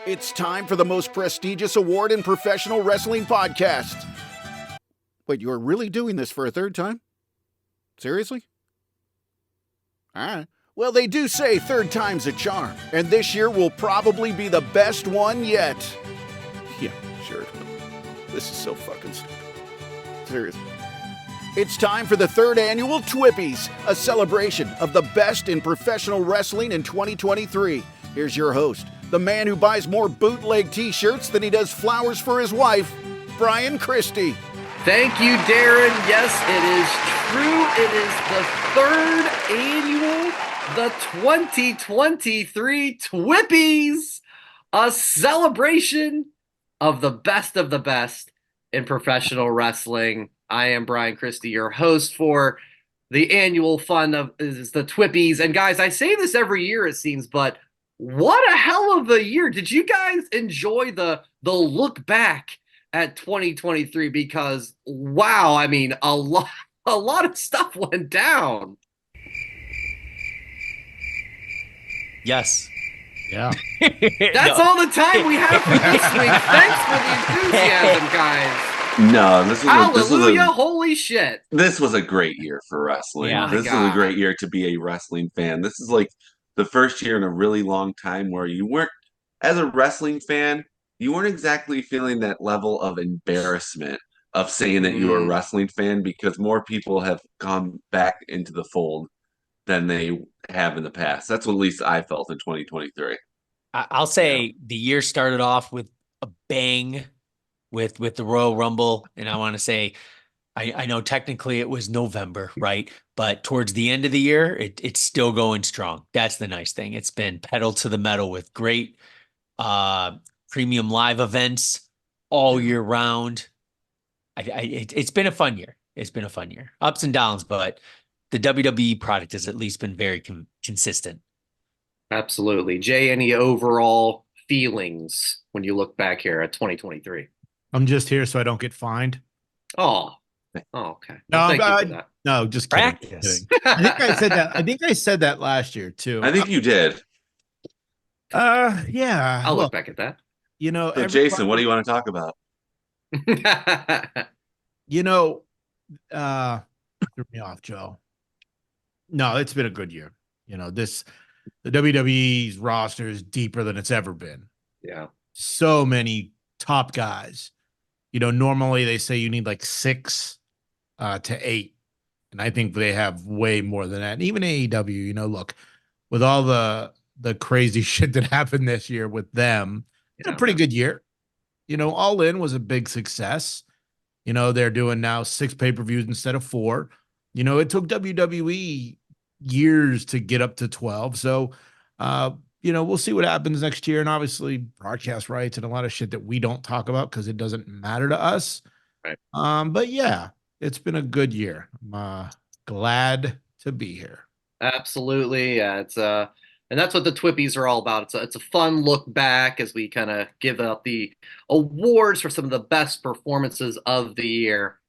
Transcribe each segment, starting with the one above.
It's time for the most prestigious award in professional wrestling podcasts. Wait, you're really doing this for a third time? Seriously? All right. Well, they do say third time's a charm, and this year will probably be the best one yet. Yeah, sure it will. This is so fucking stupid. Seriously. It's time for the third annual Twpys, a celebration of the best in professional wrestling in 2023. Here's your host, the man who buys more bootleg t-shirts than he does flowers for his wife, Brian Christie. Thank you, Darren. Yes, it is true. It is the third annual, the 2023 Twpys, a celebration of the best in professional wrestling. I am Brian Christie, your host for the annual fun of is the Twpys. And guys, I say this every year, it seems, but what a hell of a year. Did you guys enjoy the look back at 2023? Because wow, I mean, a lot of stuff went down. Yes. Yeah. That's all the time we have for this week. Thanks for the enthusiasm, guys. No, Hallelujah, holy shit. This was a great year for wrestling. Yeah. This is a great year to be a wrestling fan. This is like the first year in a really long time where you weren't, as a wrestling fan, you weren't exactly feeling that level of embarrassment of saying that you were a wrestling fan, because more people have gone back into the fold than they have in the past. That's what at least I felt in 2023. I'll say the year started off with a bang with the Royal Rumble. And I want to say, I know technically it was November, right? But towards the end of the year, it's still going strong. That's the nice thing. It's been pedal to the metal with great premium live events all year round. It's been a fun year. It's been a fun year. Ups and downs, but the WWE product has at least been very consistent. Absolutely. Jay, any overall feelings when you look back here at 2023? I'm just here so I don't get fined. Oh, okay. No, Well, thank you for that. No, just kidding. Practice. I think I said that. I think I said that last year too. I think you did. Yeah. I'll look back at that. You know, So Jason, what do you want to talk about? You know, threw me off, Joe. No, it's been a good year. You know, the WWE's roster is deeper than it's ever been. Yeah. So many top guys. You know, normally they say you need like 6 to 8. And I think they have way more than that. And even AEW, you know, look, with all the crazy shit that happened this year with them, it's a pretty good year. You know, All In was a big success. You know, they're doing now 6 pay-per-views instead of 4. You know, it took WWE years to get up to 12. So, you know, we'll see what happens next year. And obviously broadcast rights and a lot of shit that we don't talk about because it doesn't matter to us. Right. But yeah, it's been a good year. I'm glad to be here. Absolutely. Yeah, and that's what the Twpys are all about. It's a fun look back as we kind of give out the awards for some of the best performances of the year.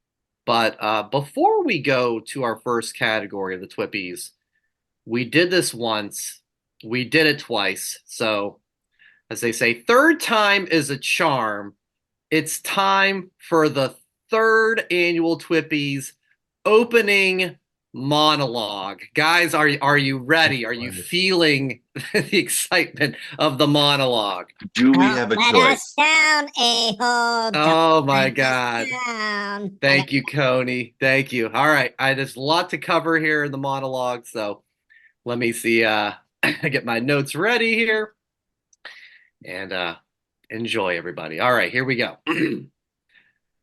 But before we go to our first category of the Twpys, we did this once. We did it twice. So, as they say, third time is a charm. It's time for the third annual Twpys opening monologue. Guys, are you ready? Are you feeling the excitement of the monologue? Do we have a Let choice? us down, a-hole. Oh my Let us God. down. Thank you, Coney. Thank you. All right. There's a lot to cover here in the monologue. So let me see. I get my notes ready here. And enjoy, everybody. All right, here we go.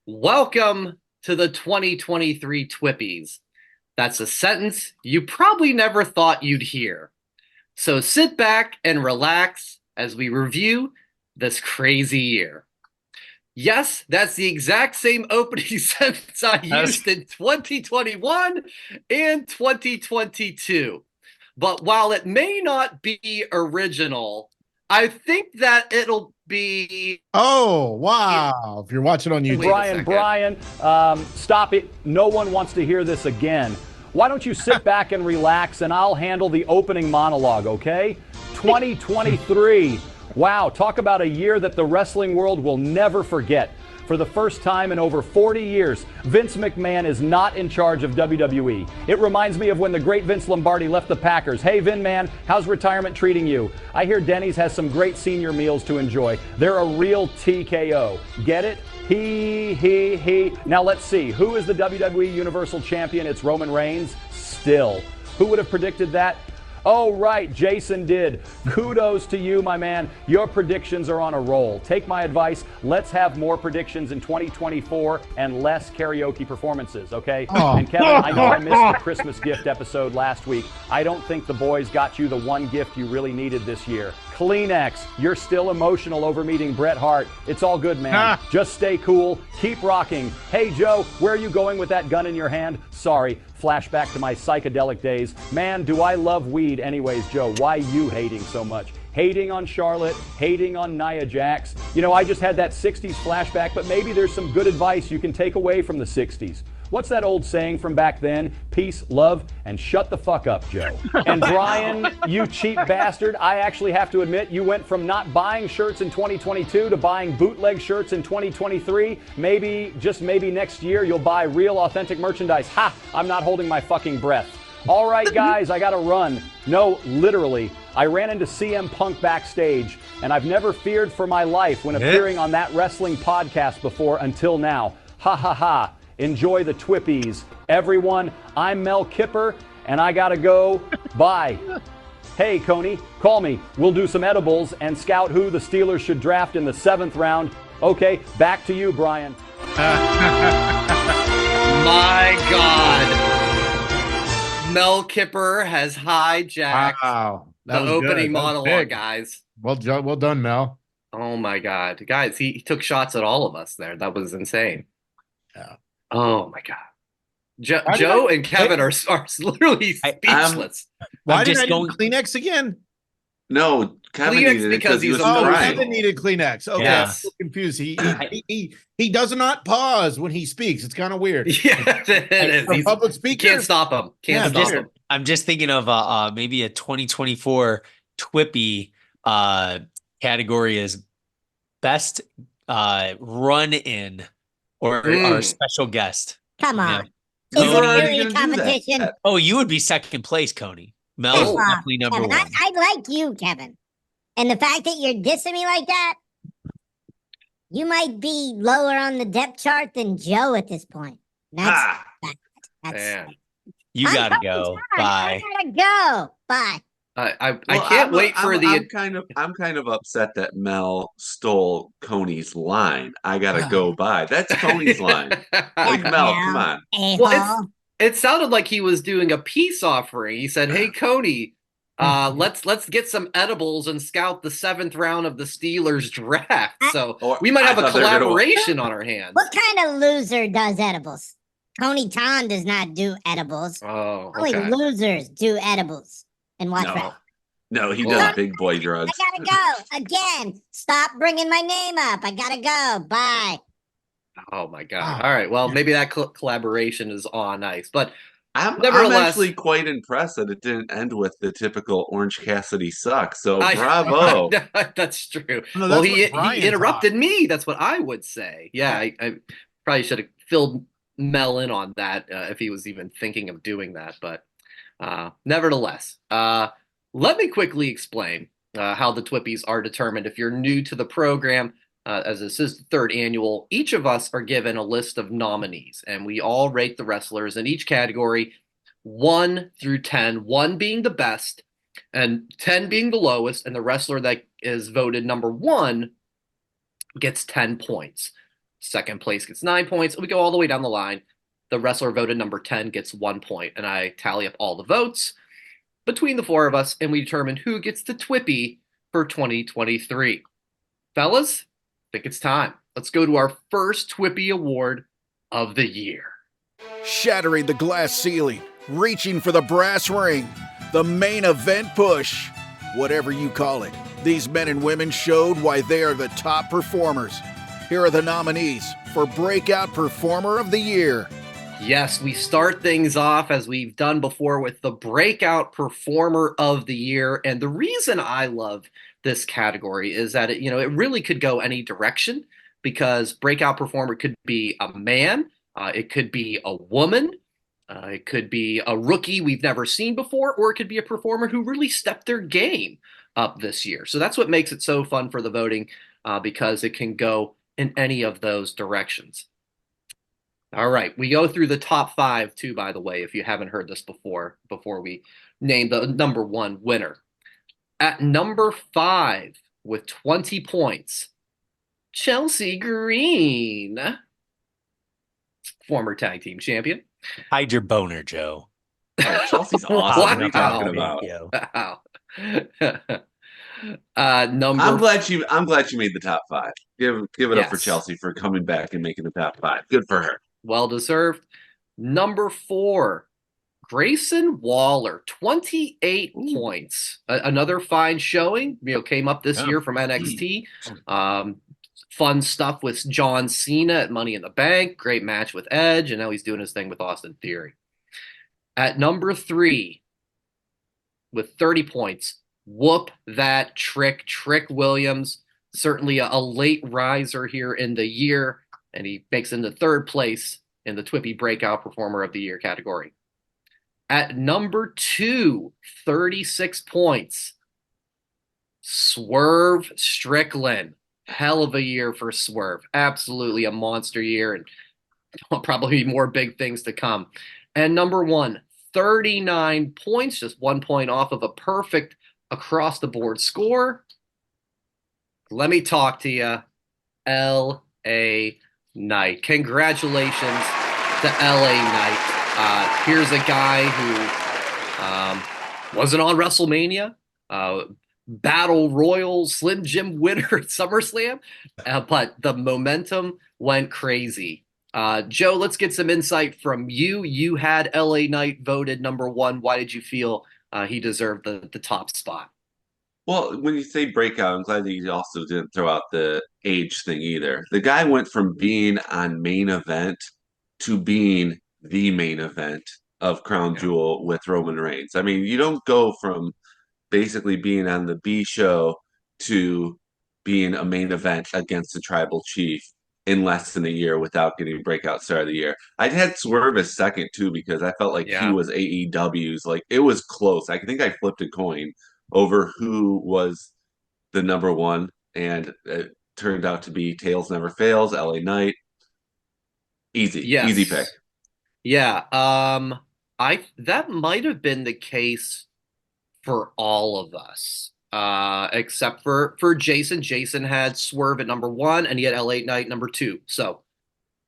Welcome to the 2023 Twpys. That's a sentence you probably never thought you'd hear. So sit back and relax as we review this crazy year. Yes, that's the exact same opening sentence I used in 2021 and 2022. But while it may not be original, I think that it'll be... Oh, wow. If you're watching on YouTube. Brian, stop it. No one wants to hear this again. Why don't you sit back and relax, and I'll handle the opening monologue, okay? 2023 Wow, talk about a year that the wrestling world will never forget. For the first time in over 40 years, Vince McMahon is not in charge of WWE. It reminds me of when the great Vince Lombardi left the Packers. Hey, Vin, man, how's retirement treating you? I hear Denny's has some great senior meals to enjoy. They're a real TKO. Get it? He. Now let's see. Who is the WWE Universal Champion? It's Roman Reigns. Still. Who would have predicted that? Oh, right, Jason did. Kudos to you, my man. Your predictions are on a roll. Take my advice. Let's have more predictions in 2024 and less karaoke performances, okay? Oh. And Kevin, I know I missed the Christmas gift episode last week. I don't think the boys got you the one gift you really needed this year. Kleenex. You're still emotional over meeting Bret Hart. It's all good, man. Just stay cool. Keep rocking. Hey, Joe, where are you going with that gun in your hand? Sorry. Flashback to my psychedelic days. Man, do I love weed anyways, Joe. Why you hating so much? Hating on Charlotte, hating on Nia Jax. You know, I just had that 60s flashback, but maybe there's some good advice you can take away from the 60s. What's that old saying from back then? Peace, love, and shut the fuck up, Joe. And Brian, you cheap bastard, I actually have to admit, you went from not buying shirts in 2022 to buying bootleg shirts in 2023. Maybe, just maybe next year, you'll buy real authentic merchandise. Ha! I'm not holding my fucking breath. All right, guys, I gotta run. No, literally. I ran into CM Punk backstage, and I've never feared for my life when appearing on that wrestling podcast before until now. Ha ha ha. Enjoy the Twpys. Everyone, I'm Mel Kipper, and I gotta go. Bye. Hey, Coney, call me. We'll do some edibles and scout who the Steelers should draft in the 7th round. Okay, back to you, Brian. My God. Mel Kipper has hijacked the opening monologue, guys. Well done, Mel. Oh, my God. Guys, he took shots at all of us there. That was insane. Yeah. Oh my God, Joe and Kevin are literally speechless. Why did I need Kleenex again? No, Kevin Kleenex needed it because he was he's crying. Kevin needed Kleenex. Okay, Yes. I'm confused. He does not pause when he speaks. It's kind of weird. Yeah, it is. For He's public speaker, can't stop him. Can't stop him. I'm just thinking of maybe a 2024 Twpy category is best run in or special guest. Come on. Yeah. Is it Cody, really a competition? oh, you would be second place, Coney. Mel's Come on, definitely number Kevin, one. I like you, Kevin. And the fact that you're dissing me like that, you might be lower on the depth chart than Joe at this point. That's Man. You I'm gotta fucking go. sorry. Bye. I gotta go. Bye. I can't wait for I'm kind of upset that Mel stole Coney's line. I gotta go by. That's Coney's line. Like Mel, come on. Well, it sounded like he was doing a peace offering. He said, "Hey, Coney, let's get some edibles and scout the 7th round of the Steelers draft." So we might have a collaboration on our hands. What kind of loser does edibles? Tony Khan does not do edibles. Oh, Only okay. losers do edibles and watch that. No, he does big boy drugs. I gotta go again. Stop bringing my name up. I gotta go. Bye. Oh my God! All right, well, maybe that collaboration is on ice, but I'm nevertheless, actually quite impressed that it didn't end with the typical Orange Cassidy suck. So bravo. That's true. No, Well, that's he what Brian interrupted me. That's what I would say. Yeah, I probably should have filled Mel in on that if he was even thinking of doing that. But nevertheless, let me quickly explain how the Twpys are determined. If you're new to the program, as this is the 3rd annual, each of us are given a list of nominees, and we all rate the wrestlers in each category 1 through 10, 1 being the best and 10 being the lowest, and the wrestler that is voted number 1 gets 10 points. Second place gets 9 points. We go all the way down the line. The wrestler voted number 10 gets 1 point, and I tally up all the votes between the 4 of us, and we determine who gets the Twpy for 2023. Fellas, I think it's time. Let's go to our first Twpy award of the year. Shattering the glass ceiling, reaching for the brass ring, the main event push. Whatever you call it, these men and women showed why they are the top performers. Here are the nominees for Breakout Performer of the Year. Yes, we start things off as we've done before with the Breakout Performer of the Year. And the reason I love this category is that it really could go any direction, because breakout performer could be a man, it could be a woman, it could be a rookie we've never seen before, or it could be a performer who really stepped their game up this year. So that's what makes it so fun for the voting, because it can go in any of those directions. All right, we go through the top 5 too, by the way, if you haven't heard this before we name the number 1 winner. At number 5 with 20 points, Chelsea Green, former tag team champion. Hide your boner, Joe. Oh, Chelsea's awesome. What are you talking about? Wow. I'm glad you made the top 5. Give it up for Chelsea for coming back and making the top 5. Good for her. Well deserved. Number 4, Grayson Waller, 28 points. Another fine showing. Came up this year from NXT. Fun stuff with John Cena at Money in the Bank. Great match with Edge, and now he's doing his thing with Austin Theory. At number 3, with 30 points, Whoop That Trick Williams. Certainly a late riser here in the year, and he makes into 3rd place in the Twpy Breakout Performer of the Year category. At number 2, 36 points, Swerve Strickland. Hell of a year for Swerve. Absolutely a monster year, and probably more big things to come. And number 1, 39 points, just 1 point off of a perfect across-the-board score. Let me talk to you, L.A. Knight. Congratulations to L.A. Knight. Here's a guy who wasn't on WrestleMania, Battle Royal Slim Jim winner at SummerSlam, but the momentum went crazy. Joe, let's get some insight from you. You had L.A. Knight voted number 1. Why did you feel he deserved the top spot? Well, when you say breakout, I'm glad that you also didn't throw out the age thing either. The guy went from being on main event to being the main event of Crown Jewel with Roman Reigns. I mean, you don't go from basically being on the B show to being a main event against the Tribal Chief in less than a year without getting breakout star of the year. I'd had Swerve as second too, because I felt like he was AEW's, like it was close. I think I flipped a coin over who was the number 1, and it turned out to be Tails Never Fails, LA Knight. Easy pick. Yeah. That might have been the case for all of us, except for Jason. Jason had Swerve at number 1, and he had LA Knight number 2. So,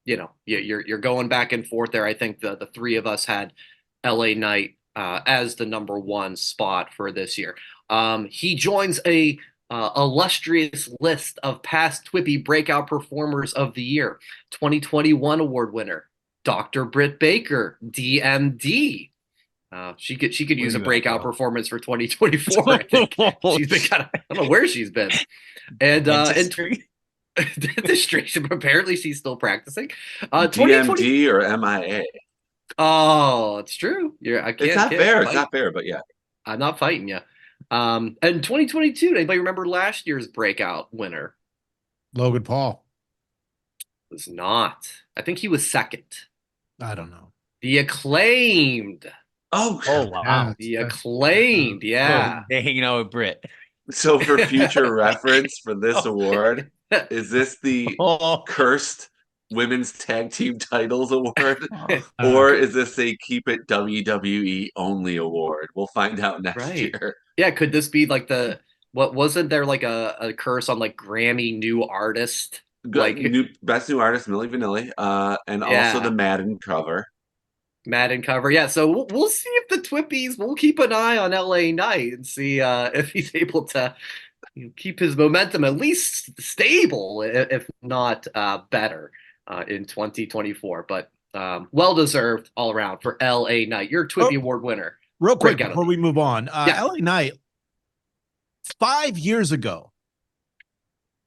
you're going back and forth there. I think the 3 of us had LA Knight as the number 1 spot for this year. He joins a illustrious list of past Twpy Breakout Performers of the Year. 2021 award winner, Dr. Britt Baker, DMD. She could use a breakout performance for 2024. I think she's been I don't know where she's been. And dentistry, apparently she's still practicing. DMD or MIA. Oh, it's true. It's not fair. It's not fair, but yeah. I'm not fighting you. And 2022, anybody remember last year's breakout winner? Logan Paul. Was not. I think he was second. I don't know. The Acclaimed. Oh wow. The Acclaimed, yeah. They hanging out with Britt. So for future reference for this award, is this the cursed women's tag team titles award, or is this a keep it WWE only award? We'll find out next year. Yeah, could this be like wasn't there like a curse on like Grammy New Artist? Like best new artist, Milli Vanilli, and also the Madden cover. Madden cover, yeah. So we'll see if the Twpys. We'll keep an eye on LA Knight and see if he's able to keep his momentum at least stable, if not better, in 2024. But well deserved all around for LA Knight. You're a Twpy Award winner. Real quick before we move on, LA Knight 5 years ago.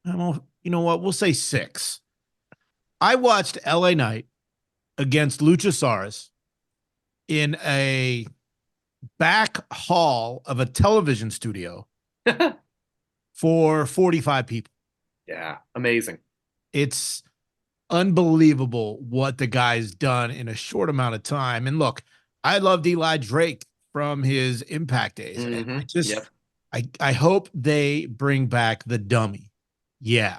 You know what? We'll say 6. I watched LA Knight against Luchasaurus in a back hall of a television studio for 45 people. Yeah, amazing. It's unbelievable what the guy's done in a short amount of time. And look, I loved Eli Drake from his Impact days. And I just, Yep. I hope they bring back the dummy. Yeah.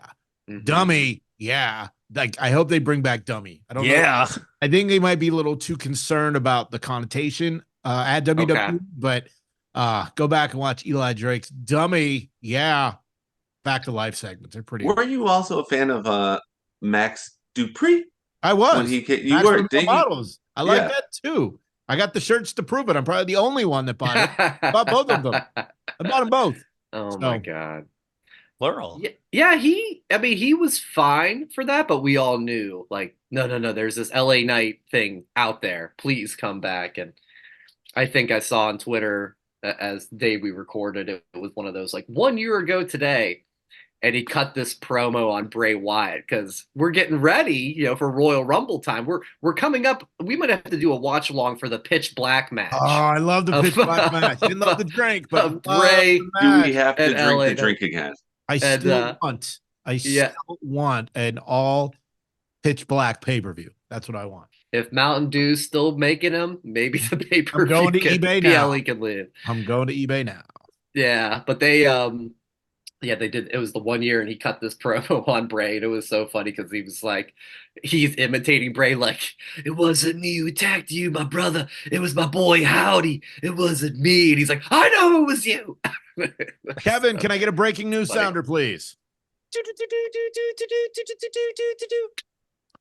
Dummy. Yeah. Like, I hope they bring back dummy. I don't know. Yeah. I think they might be a little too concerned about the connotation at WWE, Okay. but go back and watch Eli Drake's dummy. Yeah. Back to life segments. They're pretty. Were you also a fan of Max Dupree? I was. When he came, you Match were, for the didn't you? models. I like Yeah. that too. I got the shirts to prove it. I'm probably the only one that bought it. I bought both of them. I bought them both. Oh So- my God. Plural. Yeah, he was fine for that, but we all knew, like, no, there's this LA Knight thing out there. Please come back. And I think I saw on Twitter as the day we recorded, it was one of those, like, 1 year ago today, and he cut this promo on Bray Wyatt because we're getting ready, for Royal Rumble time. We're coming up. We might have to do a watch along for the Pitch Black match. Oh, I love the Of- pitch black match. Didn't love the drink, but of Bray. Do we have to And drink LA the drink again? I and, still want. I yeah. still want an all pitch black pay per view. That's what I want. If Mountain Dew's still making them, maybe the paper I'm going to eBay now. PLE can live. I'm going to eBay now. Yeah, but they they did. It was the 1 year, and he cut this promo on Bray, and it was so funny because he was like, he's imitating Bray, like, it wasn't me who attacked you, my brother. It was my boy Howdy. It wasn't me. And he's like, I know it was you. Kevin, can I get a breaking news funny. sounder, please?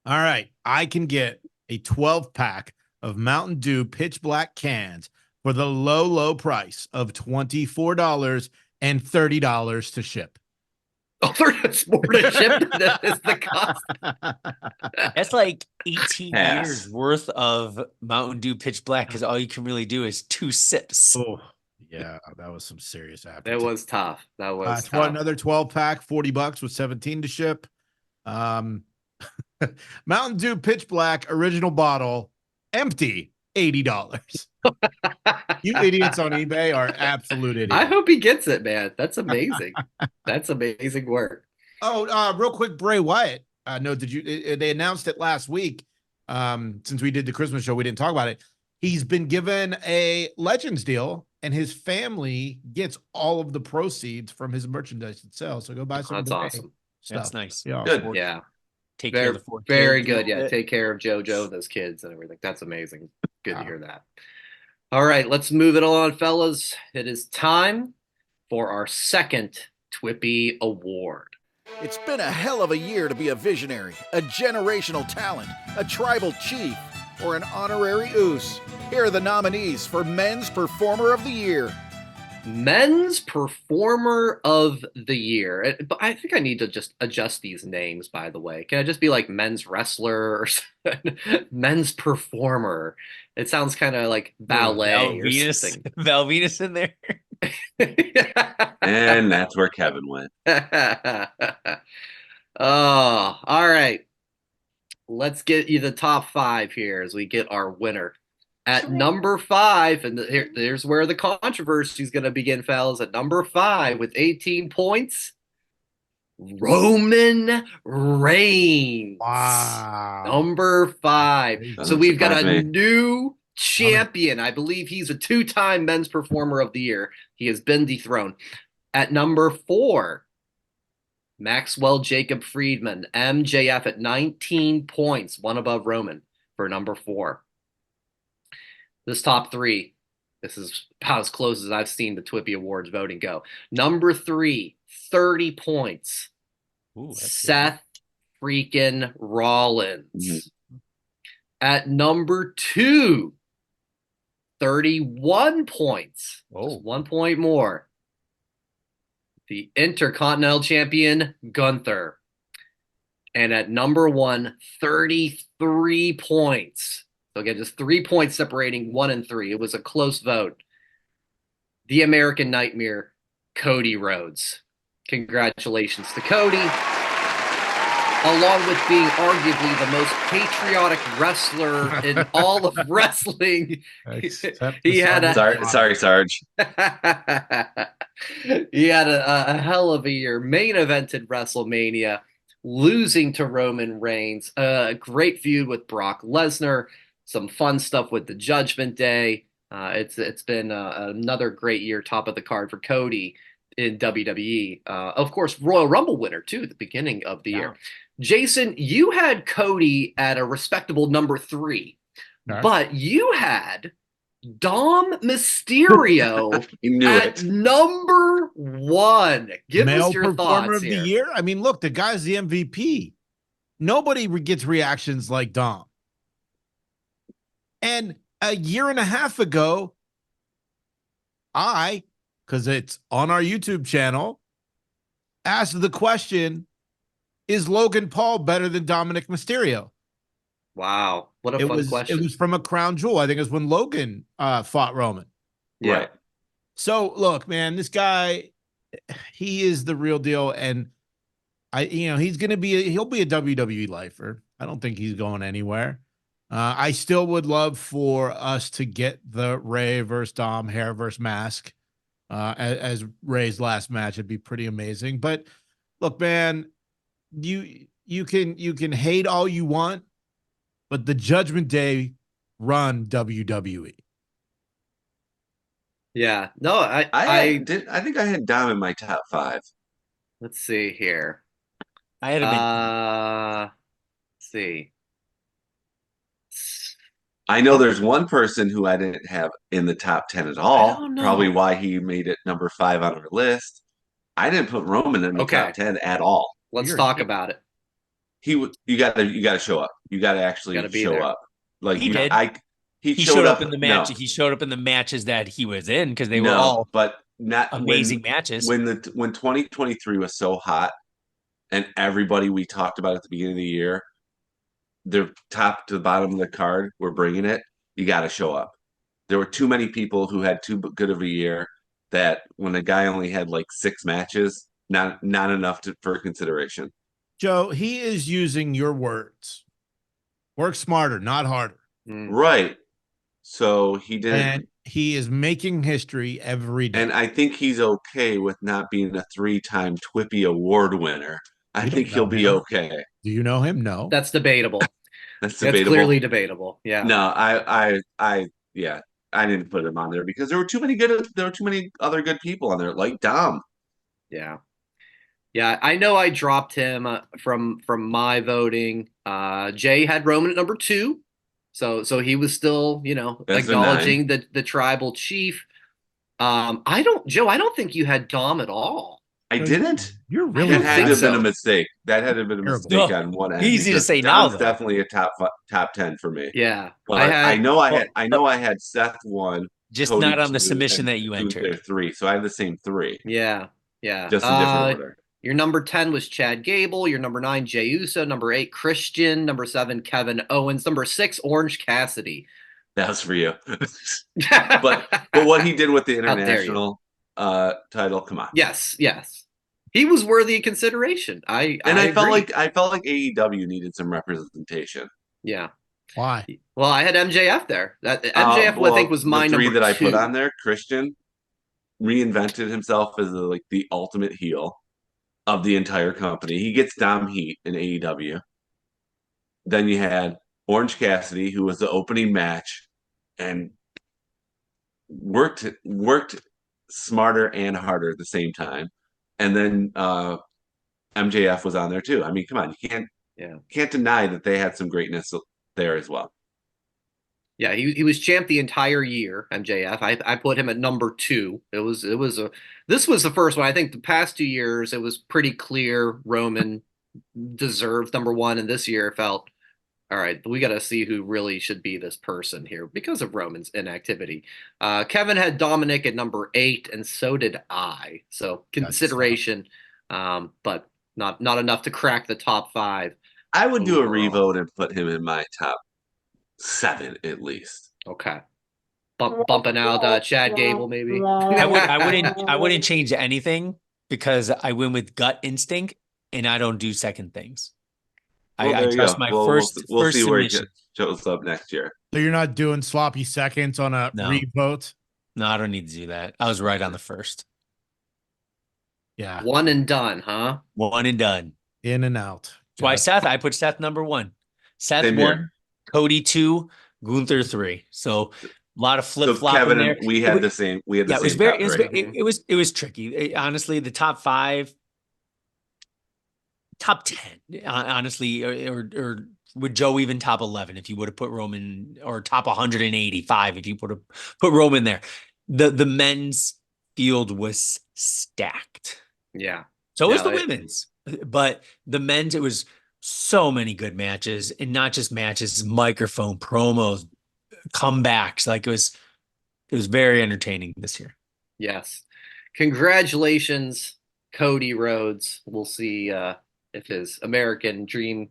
All right. I can get a 12 pack of Mountain Dew pitch black cans for the low, low price of $24 and $30 to ship. Oh, there's more to ship than that is the cost. That's like 18 Pass. years worth of Mountain Dew Pitch Black because all you can really do is 2 sips. Oh, yeah. That was some serious That appetite. was tough. That was tough. Another 12 pack, $40 with 17 to ship. Mountain Dew Pitch Black original bottle, empty, $80. You idiots on eBay are absolute idiots. I hope he gets it, man. That's amazing. That's amazing work. Oh, real quick, Bray Wyatt. No, they announced it last week. Since we did the Christmas show, we didn't talk about it. He's been given a Legends deal, and his family gets all of the proceeds from his merchandise it sells. So go buy some. That's of the awesome. stuff. That's nice. Yeah. Good. Yeah. Take care Very, of the 4 very kids. good. Yeah. Yeah. Take care of JoJo and those kids and everything. That's amazing. Good to hear that. All right. Let's move it on, fellas. It is time for our second Twpy Award. It's been a hell of a year to be a visionary, a generational talent, a tribal chief, or an honorary oos. Here are the nominees for Men's Performer of the Year. Men's Performer of the Year. But I think I need to just adjust these names, by the way. Can I just be like men's wrestler or something? Men's Performer? It sounds kind of like ballet or something. Val Venus in there. And that's where Kevin went. Oh, all right. Let's get you the top 5 here as we get our winner. At number 5, and here's where the controversy is going to begin, fellas. At number 5 with 18 points, Roman Reigns. Wow. Number 5. So Doesn't we've got surprise a me. new champion. I believe he's a 2-time Men's Performer of the Year. He has been dethroned. At number 4, Maxwell Jacob Friedman, MJF at 19 points, one above Roman for number 4. This top 3, this is about as close as I've seen the Twpy Awards voting go. Number 3, 30 points, Ooh, that's Seth freaking Rollins. At number 2, 31 points, just 1 point more, the Intercontinental Champion, Gunther. And at number 1, 33 points. So again, just 3 points separating 1 and 3. It was a close vote. The American Nightmare, Cody Rhodes. Congratulations to Cody. along with being arguably the most patriotic wrestler in all of wrestling. He had Sorry, Sarge. He had a hell of a year. Main evented WrestleMania, losing to Roman Reigns. A great feud with Brock Lesnar. Some fun stuff with the Judgment Day. It's been another great year, top of the card for Cody in WWE. Of course, Royal Rumble winner too at the beginning of the year. Jason, you had Cody at a respectable number 3, but you had Dom Mysterio at number 1. Give us your performer thoughts of here. the year. I mean, look, the guy's the MVP. Nobody gets reactions like Dom. And a year and a half ago, because it's on our YouTube channel, asked the question, is Logan Paul better than Dominic Mysterio? Wow, what a fun question. It was from a crown jewel. I think it was when Logan fought Roman. Yeah. Right. So look, man, this guy, he is the real deal. And he'll be a WWE lifer. I don't think he's going anywhere. I still would love for us to get the Ray versus Dom hair versus mask as Ray's last match. It'd be pretty amazing. But look, man, you can hate all you want, but the Judgment Day run WWE. Yeah. No, I think I had Dom in my top 5. Let's see here. I had him Let's see. I know there's one person who I didn't have in the top 10 at all. I don't know. Probably why he made it number 5 on our list. I didn't put Roman in the top 10 at all. Let's talk about it. You gotta show up. You gotta actually show there. up. Like he did. He showed up in the match. No. He showed up in the matches that he was in because they were all but not amazing matches. When 2023 was so hot, and everybody we talked about at the beginning of the year, the top to the bottom of the card were bringing it. You got to show up. There were too many people who had too good of a year that when a guy only had like 6 matches, not enough for consideration. Joe, he is using your words. Work smarter, not harder. Right. So he didn't. And he is making history every day. And I think he's okay with not being a 3-time Twpy award winner. I think he'll be okay. Do you know him? No. That's debatable. That's debatable. Clearly debatable. Yeah. No, I didn't put him on there because there were too many other good people on there, like Dom. Yeah. Yeah, I know I dropped him from my voting. Jay had Roman at number 2. So he was still, That's acknowledging the tribal chief. I don't think you had Dom at all. I didn't. You're really That had to have been a mistake. That had to have been a mistake on one end. Easy to say Dom's now, though. definitely a top 10 for me. Yeah. But I know I had Seth 1. Just Cody not on the 2, submission and that you entered. 3. So I have the same 3. Yeah. Yeah. Just in different order. Your number 10 was Chad Gable. Your number 9, Jey Uso. Number 8, Christian. Number 7, Kevin Owens. Number 6, Orange Cassidy. That was for you. but what he did with the international title, come on. Yes. He was worthy of consideration. I felt like AEW needed some representation. Yeah. Why? Well, I had MJF there. That MJF, I think, was my the 3 number that I 2. put on there. Christian reinvented himself as the ultimate heel of the entire company. He gets Dom heat in AEW. Then you had Orange Cassidy, who was the opening match, and worked smarter and harder at the same time. And then MJF was on there too. I mean, come on, you can't deny that they had some greatness there as well. Yeah, he was champ the entire year, MJF. I put him at number 2. This was the first one. I think the past 2 years it was pretty clear Roman deserved number 1, and this year it felt, all right, we got to see who really should be this person here because of Roman's inactivity. Kevin had Dominic at number 8, and so did I. So consideration, but not enough to crack the top 5. I would do a revote and put him in my top 7 at least. Okay. Bumping out Chad Gable, maybe. I wouldn't change anything because I win with gut instinct and I don't do second things. Well, I there you trust go. my Well, we'll first see where he submission. shows up next year. So you're not doing sloppy seconds on a No. revote? No, I don't need to do that. I was right on the first. Yeah. One and done, huh? One and done. In and out. That's why Gotcha. I put Seth number 1. Seth Same 1, here. Cody 2, Gunther 3. So a lot of flip So flop in Kevin there. and we had the same. We had the Yeah, same top three. it was tricky. Honestly, the top 5, top 10, honestly, or would Joe even top 11 if you would have put Roman, or top 185 if you would have put Roman there. The men's field was stacked. Yeah. So was the women's, but the men's, it was so many good matches, and not just matches, microphone promos, comebacks. Like it was very entertaining this year. Yes. Congratulations, Cody Rhodes. We'll see if his American dream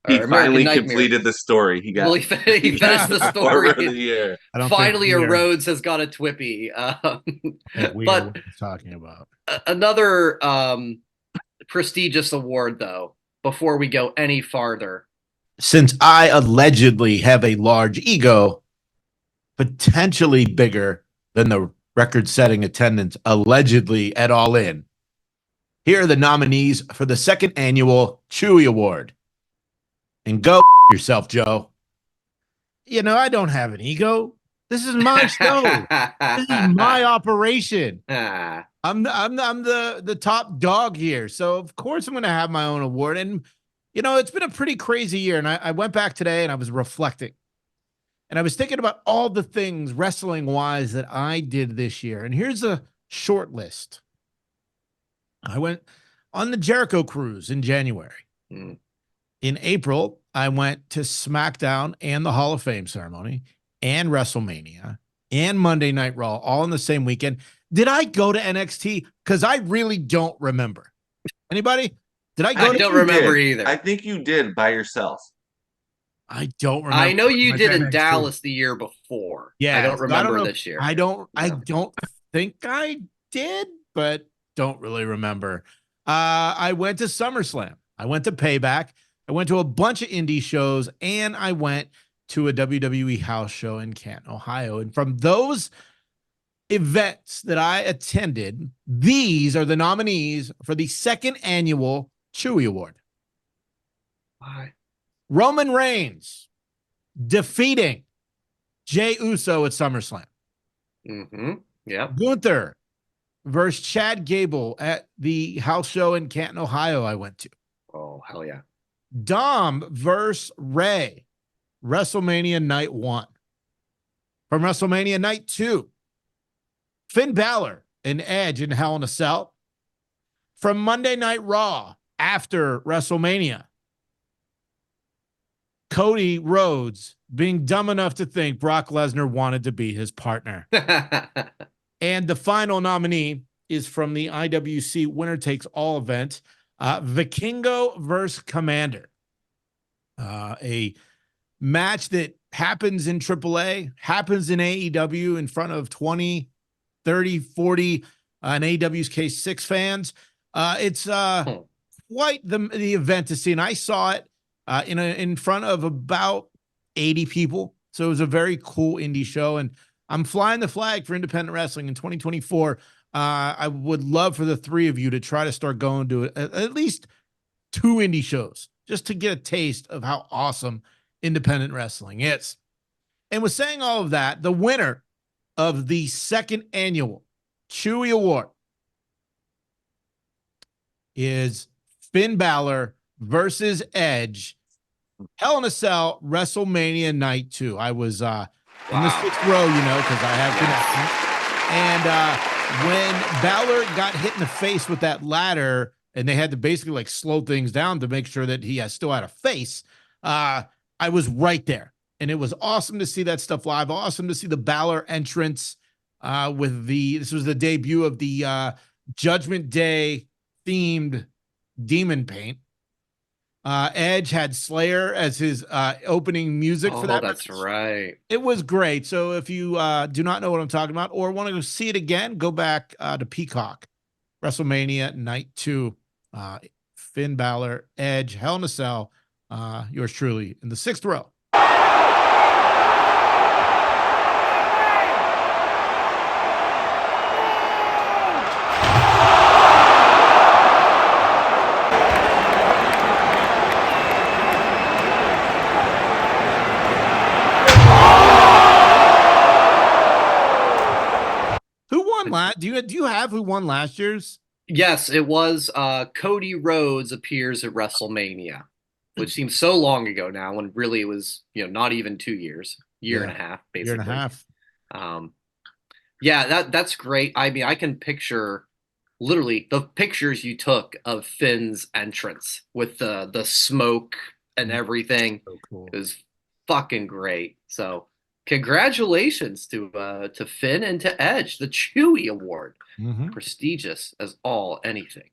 or He American finally Nightmare. completed the story. He got. Well, he finished the Forward of the story. year. I don't Finally, think a we are- Rhodes has got a Twpy. I think we are But what he's talking about. another prestigious award, though, before we go any farther. Since I allegedly have a large ego, potentially bigger than the record-setting attendance allegedly at All In, here are the nominees for the second annual Chewy Award. And go yourself, Joe. You know, I don't have an ego. This is my show. This is my operation. I'm the top dog here. So of course I'm going to have my own award. And, you know, it's been a pretty crazy year. And I went back today and I was reflecting. And I was thinking about all the things wrestling-wise that I did this year. And here's a short list. I went on the Jericho Cruise in January. Mm. In April, I went to SmackDown and the Hall of Fame ceremony and WrestleMania and Monday Night Raw all in the same weekend. Did I go to NXT? Because I really don't remember. Anybody? Did I go? I don't remember either. I think you did by yourself. I don't remember. I know you much did in NXT. Dallas the year before. Yeah, I don't so remember know- this year. I don't Yeah. think I did, but don't really remember. I went to SummerSlam. I went to Payback. I went to a bunch of indie shows, and I went to a WWE house show in Canton, Ohio. And from those events that I attended, these are the nominees for the second annual Chewy Award. Why? Roman Reigns defeating Jey Uso at SummerSlam. Mm-hmm. Yeah. Gunther versus Chad Gable at the house show in Canton, Ohio I went to. Oh, hell yeah. Dom versus Ray, WrestleMania Night 1. From WrestleMania Night 2, Finn Balor and Edge in Hell in a Cell. From Monday Night Raw after WrestleMania, Cody Rhodes being dumb enough to think Brock Lesnar wanted to be his partner. And the final nominee is from the IWC Winner Takes All event, Vikingo versus Commander. A match that happens in AAA, happens in AEW in front of 20, 30, 40, in AEW's case, 6 fans. It's quite the event to see. And I saw it in front of about 80 people. So it was a very cool indie show. And I'm flying the flag for independent wrestling in 2024. I would love for the 3 of you to try to start going to at least 2 indie shows just to get a taste of how awesome independent wrestling is. And with saying all of that, the winner of the second annual Chewy Award is Finn Balor versus Edge, Hell in a Cell, WrestleMania Night 2. I was in the 6th row, you know, because I have connections. And when Balor got hit in the face with that ladder, and they had to basically like slow things down to make sure that he still had a face, I was right there. And it was awesome to see that stuff live. Awesome to see the Balor entrance this was the debut of the Judgment Day themed demon paint. Edge had Slayer as his opening music for that. That's right. It was great. So if you do not know what I'm talking about or want to go see it again, go back to Peacock, WrestleMania Night 2, Finn Balor, Edge, Hell in a Cell, yours truly in the 6th row. Who won last? Do you have who won last year's? Yes, it was Cody Rhodes appears at WrestleMania, which seems so long ago now when really it was, not even 2 years, year and a half, basically. Year and a half. Yeah, that's great. I mean, I can picture literally the pictures you took of Finn's entrance with the smoke and everything. So cool. It was fucking great. So congratulations to Finn and to Edge, the Chewy Award. Prestigious as all anything.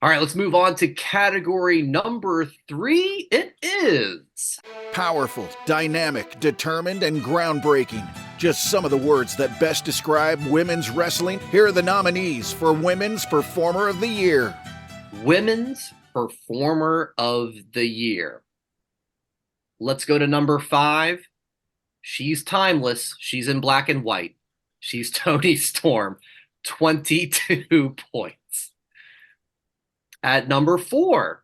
All right, let's move on to category number 3. It is Powerful, dynamic, determined, and groundbreaking. Just some of the words that best describe women's wrestling. Here are the nominees for Women's Performer of the Year. Women's Performer of the Year. Let's go to number 5. She's timeless. She's in black and white. She's Toni Storm, 22 points. At number 4,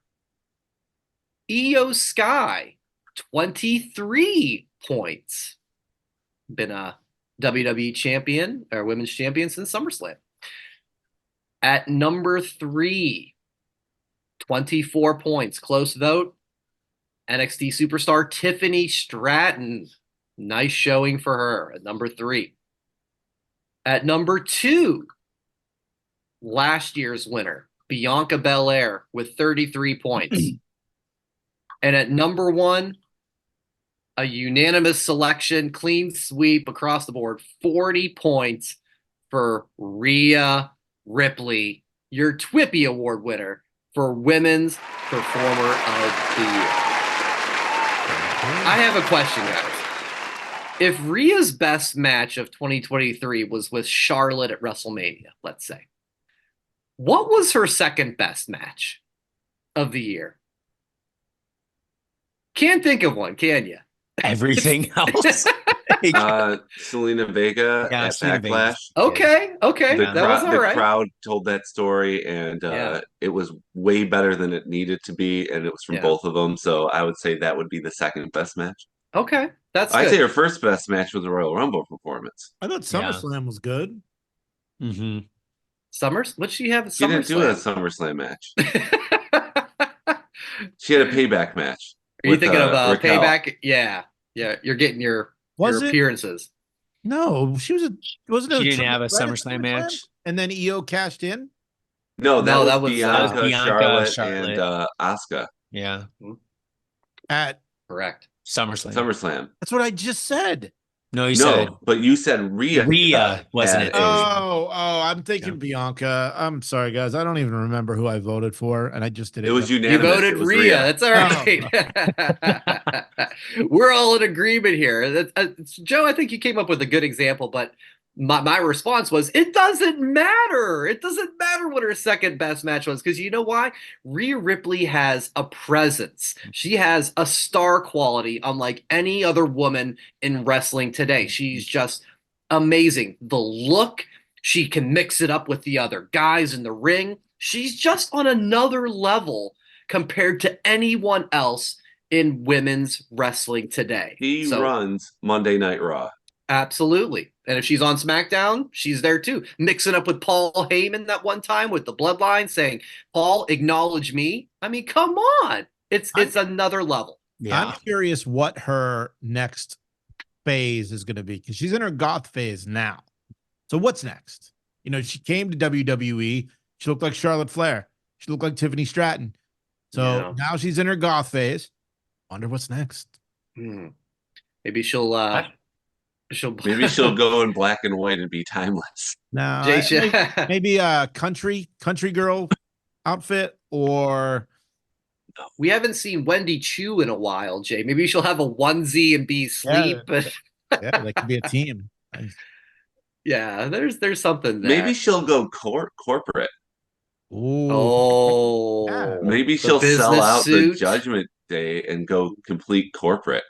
Io Sky, 23 points. Been a WWE champion or women's champion since SummerSlam. At number 3, 24 points. Close vote. NXT superstar Tiffany Stratton. Nice showing for her at number 3. At number 2, last year's winner, Bianca Belair with 33 points. And at number 1, a unanimous selection, clean sweep across the board, 40 points for Rhea Ripley, your Twpys Award winner for Women's Performer of the Year. I have a question, guys. If Rhea's best match of 2023 was with Charlotte at WrestleMania, let's say, what was her second best match of the year? Can't think of one, can you? Everything else. Selena Vega at Selena Backlash. Okay, The, that was all the right. crowd told that story, and it was way better than it needed to be, and it was from both of them. So I would say that would be the second best match. Okay, that's I'd good. say her first best match was the Royal Rumble performance. I thought SummerSlam was good. Summers? What'd she have at She didn't do a SummerSlam match. She had a payback match. Are you thinking of Raquel. Payback? Yeah. You're getting your appearances. No, she wasn't. She didn't have a SummerSlam match, and then Io cashed in. No, that was Bianca, Charlotte, Charlotte, and Asuka. Yeah, at correct SummerSlam. That's what I just said. No, you said, but you said Rhea. Rhea wasn't it? Oh, I'm thinking Bianca. I'm sorry, guys. I don't even remember who I voted for, and I just did it. It was unanimous. You voted Rhea. That's all right. We're all in agreement here. Joe, I think you came up with a good example, but my response was, it doesn't matter. It doesn't matter what her second best match was, because you know why? Rhea Ripley has a presence. She has a star quality unlike any other woman in wrestling today. She's just amazing. The look, she can mix it up with the other guys in the ring. She's just on another level compared to anyone else in women's wrestling today. He runs Monday Night Raw. Absolutely. And if she's on SmackDown, she's there too. Mixing up with Paul Heyman that one time with the Bloodline, saying, Paul, acknowledge me. I mean, come on. It's another level. Yeah. I'm curious what her next phase is going to be, because she's in her goth phase now. So what's next? She came to WWE. She looked like Charlotte Flair. She looked like Tiffany Stratton. So now she's in her goth phase. Wonder what's next. Maybe she'll Maybe she'll go in black and white and be timeless. No, maybe a country girl outfit, or we haven't seen Wendy Chu in a while, Jay. Maybe she'll have a onesie and be asleep. Yeah, they could be a team. Yeah, there's something there. Maybe she'll go corporate. Ooh. Oh, maybe she'll sell out the Judgment day and go complete corporate,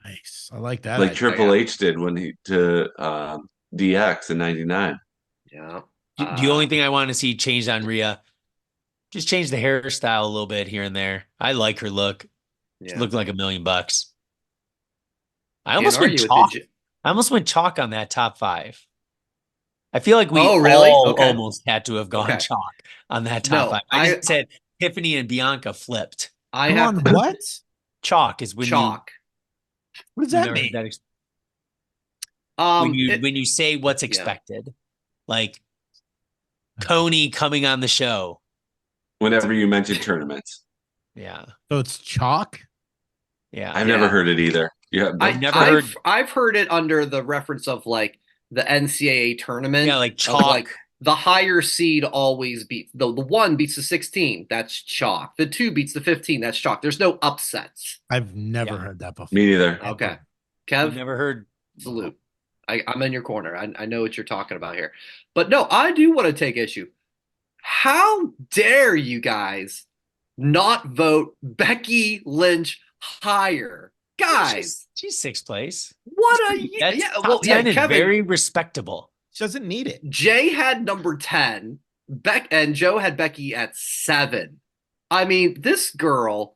Nice. I like that. like idea. Triple H did when he to DX in '99. Yeah. The only thing I want to see changed on Rhea, just change the hairstyle a little bit here and there. I like her look. She Yeah. looked like $1,000,000. I Can't almost went argue with chalk. you. I almost went chalk on that top 5. I feel like we Oh, really? all Okay. almost had to have gone Okay. chalk on that top No, 5. I just said Tiffany and Bianca flipped. I Come have on, to what? Chalk is when chalk. What does you that never heard mean? that when It- you say what's expected, like Coney coming on the show. Whenever you mention tournaments, Yeah, So it's chalk? yeah. I've never heard it either. Yeah, I've heard it under the reference of like the NCAA tournament. Yeah, like of, chalk. like the higher seed always beats the 1 beats the 16. That's chalk. The 2 beats the 15. That's chalk. There's no upsets. I've never Yeah. heard that before. me neither. Okay, You've Kev, never heard. salute. I'm in your corner. I know what you're talking about here. But no, I do want to take issue. How dare you guys not vote Becky Lynch higher? Guys, She's 6th place. what a That's yeah. top Well, 10 yeah, is Kevin. very respectable. She doesn't need it. Jay had number 10. And Joe had Becky at 7. I mean, this girl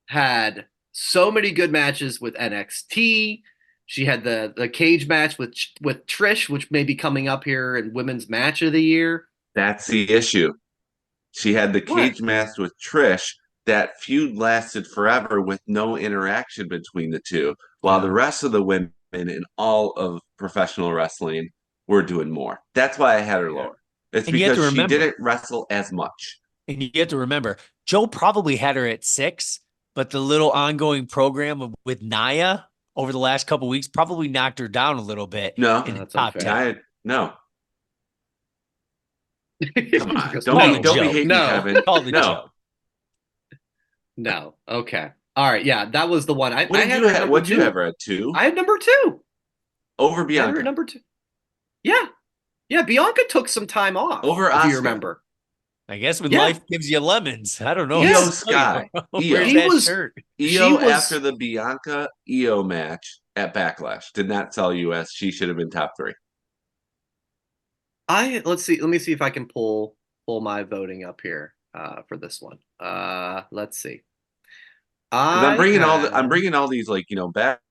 had so many good matches with NXT. She had the cage match with Trish, which may be coming up here in Women's Match of the Year. That's the issue. She had the cage match with Trish. That feud lasted forever with no interaction between the two, while the rest of the women in all of professional wrestling were doing more. That's why I had her lower. It's And you have to because she remember- didn't wrestle as much. And you have to remember, Joe probably had her at 6, but the little ongoing program with Nia over the last couple of weeks probably knocked her down a little bit. No, in the that's top unfair. 10. No. Come on. Call Don't it be Joe. hating, No. Kevin. Call it No. Joe. No. Okay. All right. Yeah, that was the one. I What had did her you at have? number What did you 2. have her at 2? I had number 2. Over I had her Bianca. at number 2. Yeah. Yeah, Bianca took some time off. Over if Asuka. you remember. I guess when Yeah. life gives you lemons, I don't know. Yes. Io Sky. Where's Io. He that was- shirt? Io, was- after the Bianca Io match at Backlash, did not tell you as she should have been top 3. Let's see. Let me see if I can pull my voting up here for this one. Let's see. 'Cause I'm had- bringing all these like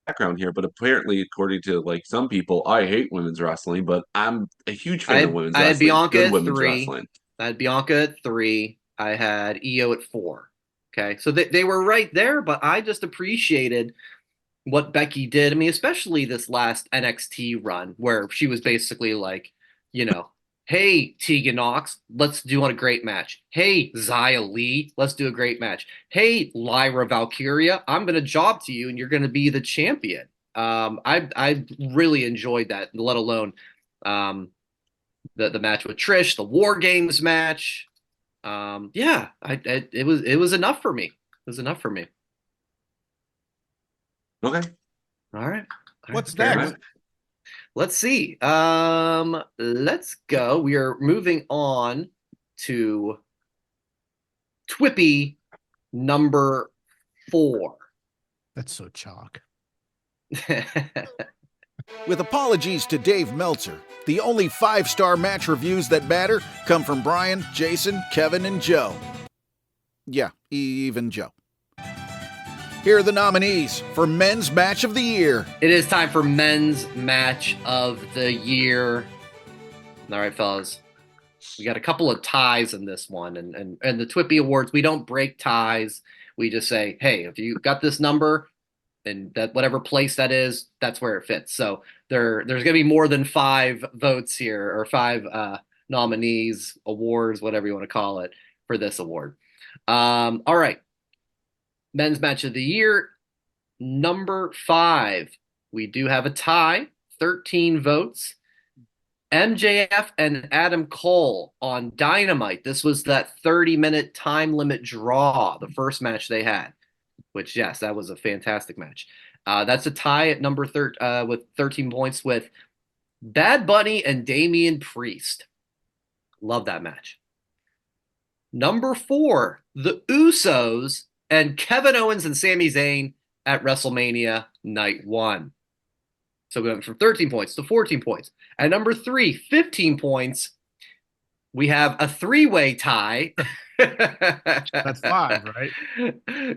background here, but apparently, according to like some people, I hate women's wrestling, but I'm a huge fan of women's I had wrestling. Bianca Good at women's 3. wrestling. I had Bianca at 3. I had Io at 4. Okay, so they were right there, but I just appreciated what Becky did. I mean, especially this last NXT run where she was basically like, hey, Tegan Nox, let's do a great match. Hey, Xia Li, let's do a great match. Hey, Lyra Valkyria, I'm going to job to you and you're going to be the champion. I really enjoyed that, let alone the match with Trish, the War Games match. It was enough for me. It was enough for me. Okay. All right. What's fair next? enough. Let's see. Let's go. We are moving on to Twpy number 4. That's so chalk. With apologies to Dave Meltzer, the only 5-star match reviews that matter come from Brian, Jason, Kevin, and Joe. Yeah, even Joe. Here are the nominees for Men's Match of the Year. It is time for Men's Match of the Year. All right, fellas. We got a couple of ties in this one. And the Twpy Awards, we don't break ties. We just say, hey, if you got this number, and that whatever place that is, that's where it fits. So there's going to be more than 5 votes here, or 5 nominees, awards, whatever you want to call it, for this award. All right. Men's Match of the Year, number 5. We do have a tie, 13 votes. MJF and Adam Cole on Dynamite. This was that 30-minute time limit draw, the first match they had, which, yes, that was a fantastic match. That's a tie at number 13 with 13 points with Bad Bunny and Damian Priest. Love that match. Number 4, the Usos and Kevin Owens and Sami Zayn at WrestleMania Night 1. So we went from 13 points to 14 points. At number 3, 15 points, we have a 3-way tie. That's 5, right?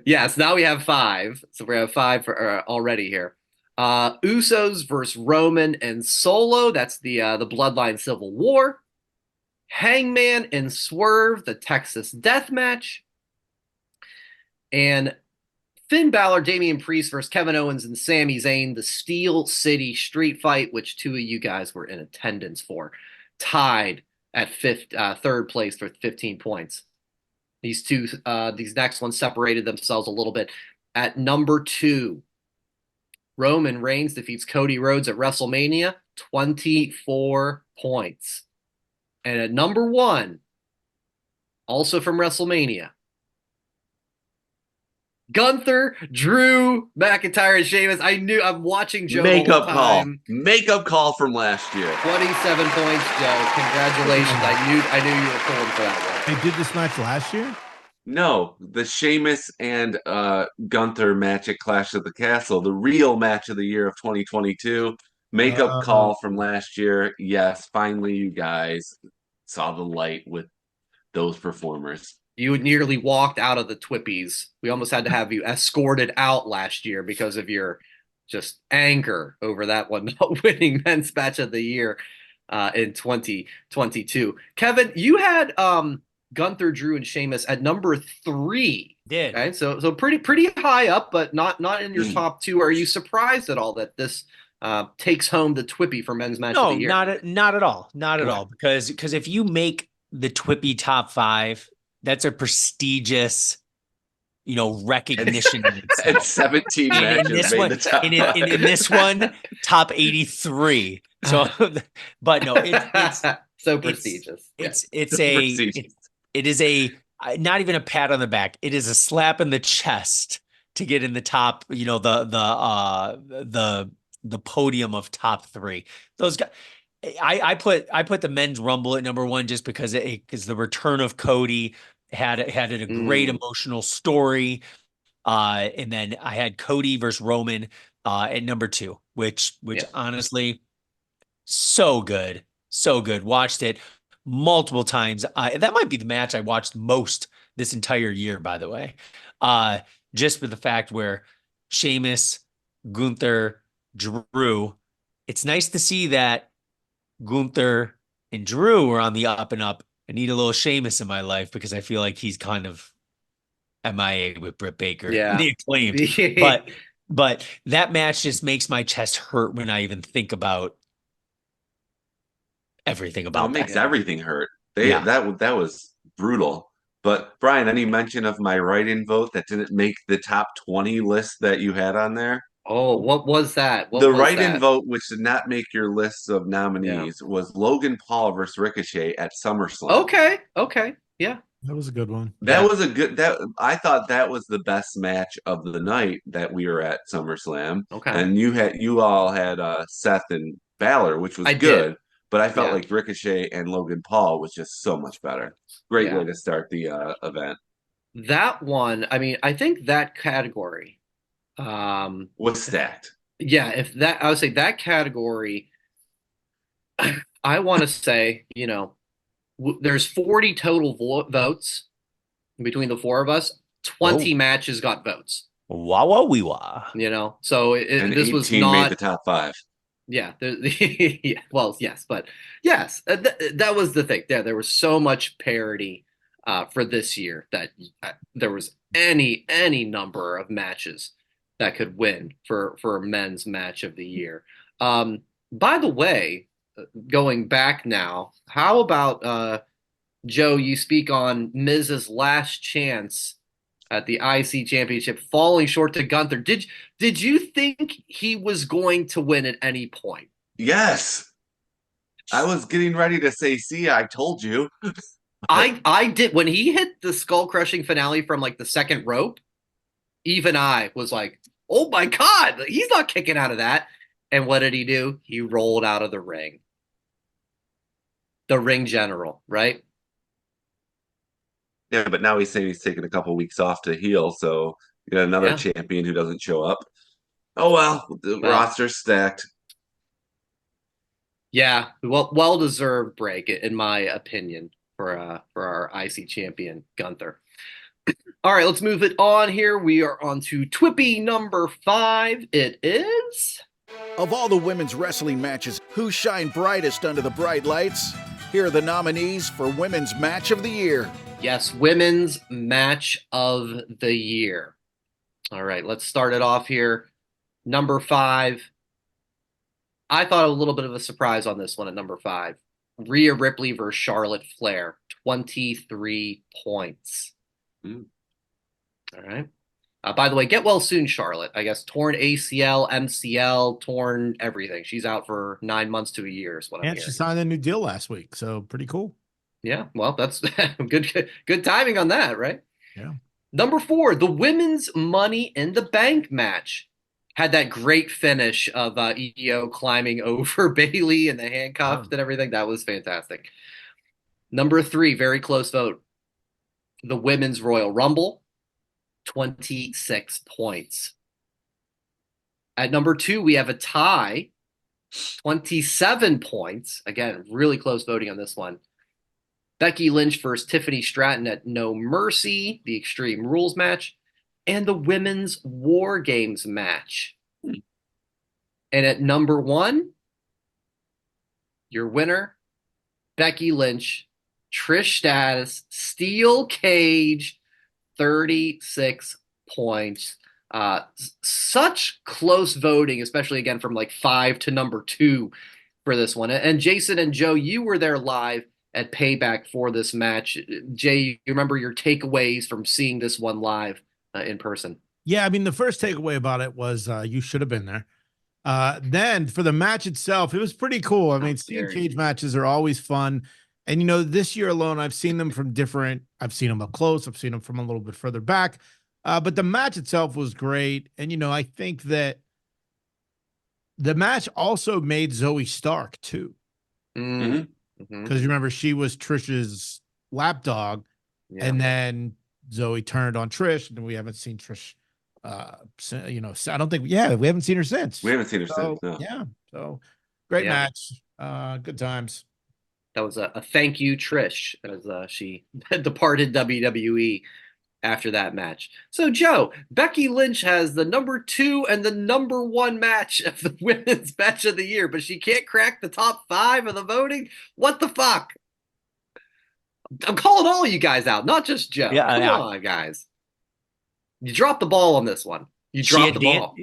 Yes, now we have 5. So we have 5 for already here. Usos versus Roman and Solo. That's the Bloodline Civil War. Hangman and Swerve, the Texas Death Match. And Finn Balor, Damian Priest versus Kevin Owens and Sami Zayn, the Steel City Street Fight, which 2 of you guys were in attendance for, tied at third place for 15 points. These next ones separated themselves a little bit. At number 2, Roman Reigns defeats Cody Rhodes at WrestleMania, 24 points. And at number 1, also from WrestleMania, Gunther, Drew McIntyre, and Sheamus. I'm watching Joe Makeup the whole call. time. Makeup call from last year. 27 points, Joe. Congratulations. I knew you were pulling for that one. They did this match last year? No, the Sheamus and Gunther match at Clash of the Castle, the real match of the year of 2022. Makeup call from last year. Yes, finally you guys saw the light with those performers. You had nearly walked out of the Twpys. We almost had to have you escorted out last year because of your just anger over that one not winning men's match of the year in 2022. Kevin, you had Gunther, Drew, and Sheamus at number 3. Did. Okay, so pretty high up, but not in your top 2. Are you surprised at all that this takes home the Twipy for men's match of the year? No, not at all. Not at all. Because if you make the Twipy top 5, that's a prestigious, recognition. And 17 matches made the top five. In this one, top 83. So, but no, it's so prestigious. It is not even a pat on the back. It is a slap in the chest to get in the top, the podium of top 3. Those guys. I put the men's rumble at number 1 just because the return of Cody had a great emotional story, and then I had Cody versus Roman at number 2, which honestly, so good. Watched it multiple times. That might be the match I watched most this entire year, by the way. Just for the fact where Sheamus, Gunther, Drew. It's nice to see that Gunther and Drew are on the up and up. I need a little Sheamus in my life because I feel like he's kind of MIA with Britt Baker. Yeah. The Acclaimed. But that match just makes my chest hurt when I even think about everything about it. Makes everything hurt. That was brutal. But Brian, any mention of my write-in vote that didn't make the top 20 list that you had on there? Oh, what was that? The write-in vote, which did not make your list of nominees, was Logan Paul versus Ricochet at SummerSlam. Okay, yeah, that was a good one. I thought that was the best match of the night that we were at SummerSlam. Okay, and you all had Seth and Balor, which was good. But I felt like Ricochet and Logan Paul was just so much better. Great way to start the event. That one, I mean, I think that category was stacked. Yeah, I would say that category, I want to say, there's 40 total votes between the 4 of us. 20 matches got votes. Wah wee wah. So this was not made the top 5. Yeah, well, yes, but yes, that was the thing. There was so much parity for this year that there was any number of matches that could win for men's match of the year. By the way, going back now, how about Joe? You speak on Miz's last chance at the IC Championship, falling short to Gunther. Did you think he was going to win at any point? Yes. I was getting ready to say, see, I told you. I did. When he hit the skull-crushing finale from like the second rope, even I was like, oh my God, he's not kicking out of that. And what did he do? He rolled out of the ring. The ring general, right? Yeah, but now he's saying he's taking a couple weeks off to heal, so you got another Yeah. champion who doesn't show up. Oh well, the Well. roster's stacked. Yeah, well deserved break in my opinion for our IC champion Gunther. All right, let's move it on here. We are on to Twpy number 5. It is Of all the women's wrestling matches, who shine brightest under the bright lights? Here are the nominees for Women's Match of the Year. yes, women's match of the year. All right, let's start it off here. Number 5. I thought a little bit of a surprise on this one at number 5. Rhea Ripley versus Charlotte Flair, 23 points. All right. By the way, get well soon, Charlotte. I guess torn ACL, MCL, torn everything. She's out for 9 months to a year is what I'm And hearing. she signed a new deal last week, so pretty cool. Yeah, well, that's good timing on that, right? Yeah. Number 4, the women's Money in the Bank match. Had that great finish of EO climbing over Bailey and the handcuffs and everything. That was fantastic. Number 3, very close vote. The women's Royal Rumble, 26 points. At number 2, we have a tie, 27 points. Again, really close voting on this one. Becky Lynch versus Tiffany Stratton at No Mercy, the Extreme Rules match, and the women's War Games match. And at number 1, your winner, Becky Lynch, Trish Stratus, Steel Cage, 36 points. Such close voting, especially again from like 5 to number 2 for this one. And Jason and Joe, you were there live at Payback for this match. Jay, you remember your takeaways from seeing this one live in person? Yeah, I mean, the first takeaway about it was you should have been there. Then for the match itself, it was pretty cool. I mean, steel cage matches are always fun. And, you know, this year alone, I've seen them from different, I've seen them up close. I've seen them from a little bit further back. But the match itself was great. And, you know, I think that the match also made Zoe Stark too. Mhm. Because you remember she was Trish's lapdog. Yeah. And then Zoe turned on Trish, and we haven't seen Trish. You know, I don't think, we haven't seen her since. We haven't seen her since. No. Yeah. So great Yeah. match. Good times. That was a thank you, Trish, as she departed WWE after that match. So, Joe, Becky Lynch has the number 2 and the number 1 match of the women's match of the year, but she can't crack the top 5 of the voting. What the fuck? I'm calling all you guys out, not just Joe. Yeah, Come yeah. on, guys. You dropped the ball on this one. You dropped the ball.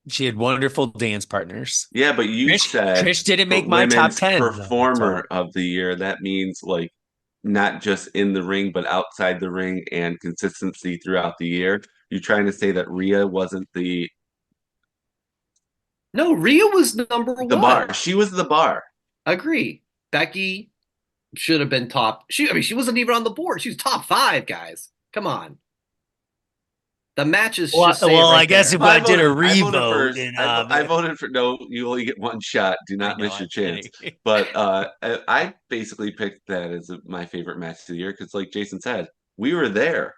She had wonderful dance partners. Yeah, but you said Trish didn't make for my top women's 10. performer of the year. That means like not just in the ring, but outside the ring and consistency throughout the year. You're trying to say that Rhea wasn't the No, Rhea was number 1. bar. She was the bar. Agree. Becky should have been top. She wasn't even on the board. She was top 5, guys. Come on. The matches just say well, it right I guess there. if I did a I voted revote, first. and, I voted for no. You only get one shot. Do not miss your chance. But I basically picked that as my favorite match of the year because, like Jason said, we were there.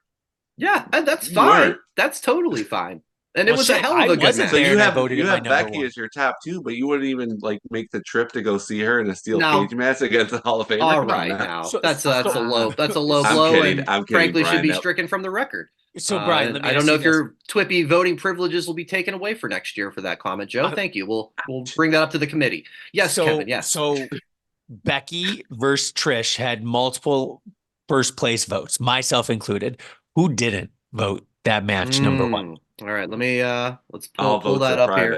Yeah, and that's You fine. weren't. That's totally fine. And it Well, was a shit, hell of I a good wasn't match. So there. you and I have voted in my number Becky 1. as your top 2, but you wouldn't even like make the trip to go see her in a steel No. cage match against the Hall of Famer. All Come on right, now. now So- that's a low I'm blow, kidding. and I'm kidding, frankly should Brian. be That- stricken from the record. So, Brian, let me I don't ask know you if this. your Twippy voting privileges will be taken away for next year for that comment, Joe. Thank you. We'll bring that up to the committee. Yes, Kevin. Yes. So Becky versus Trish had multiple first place votes, myself included. Who didn't vote that match number 1? All right, let me let's All pull votes that are up here.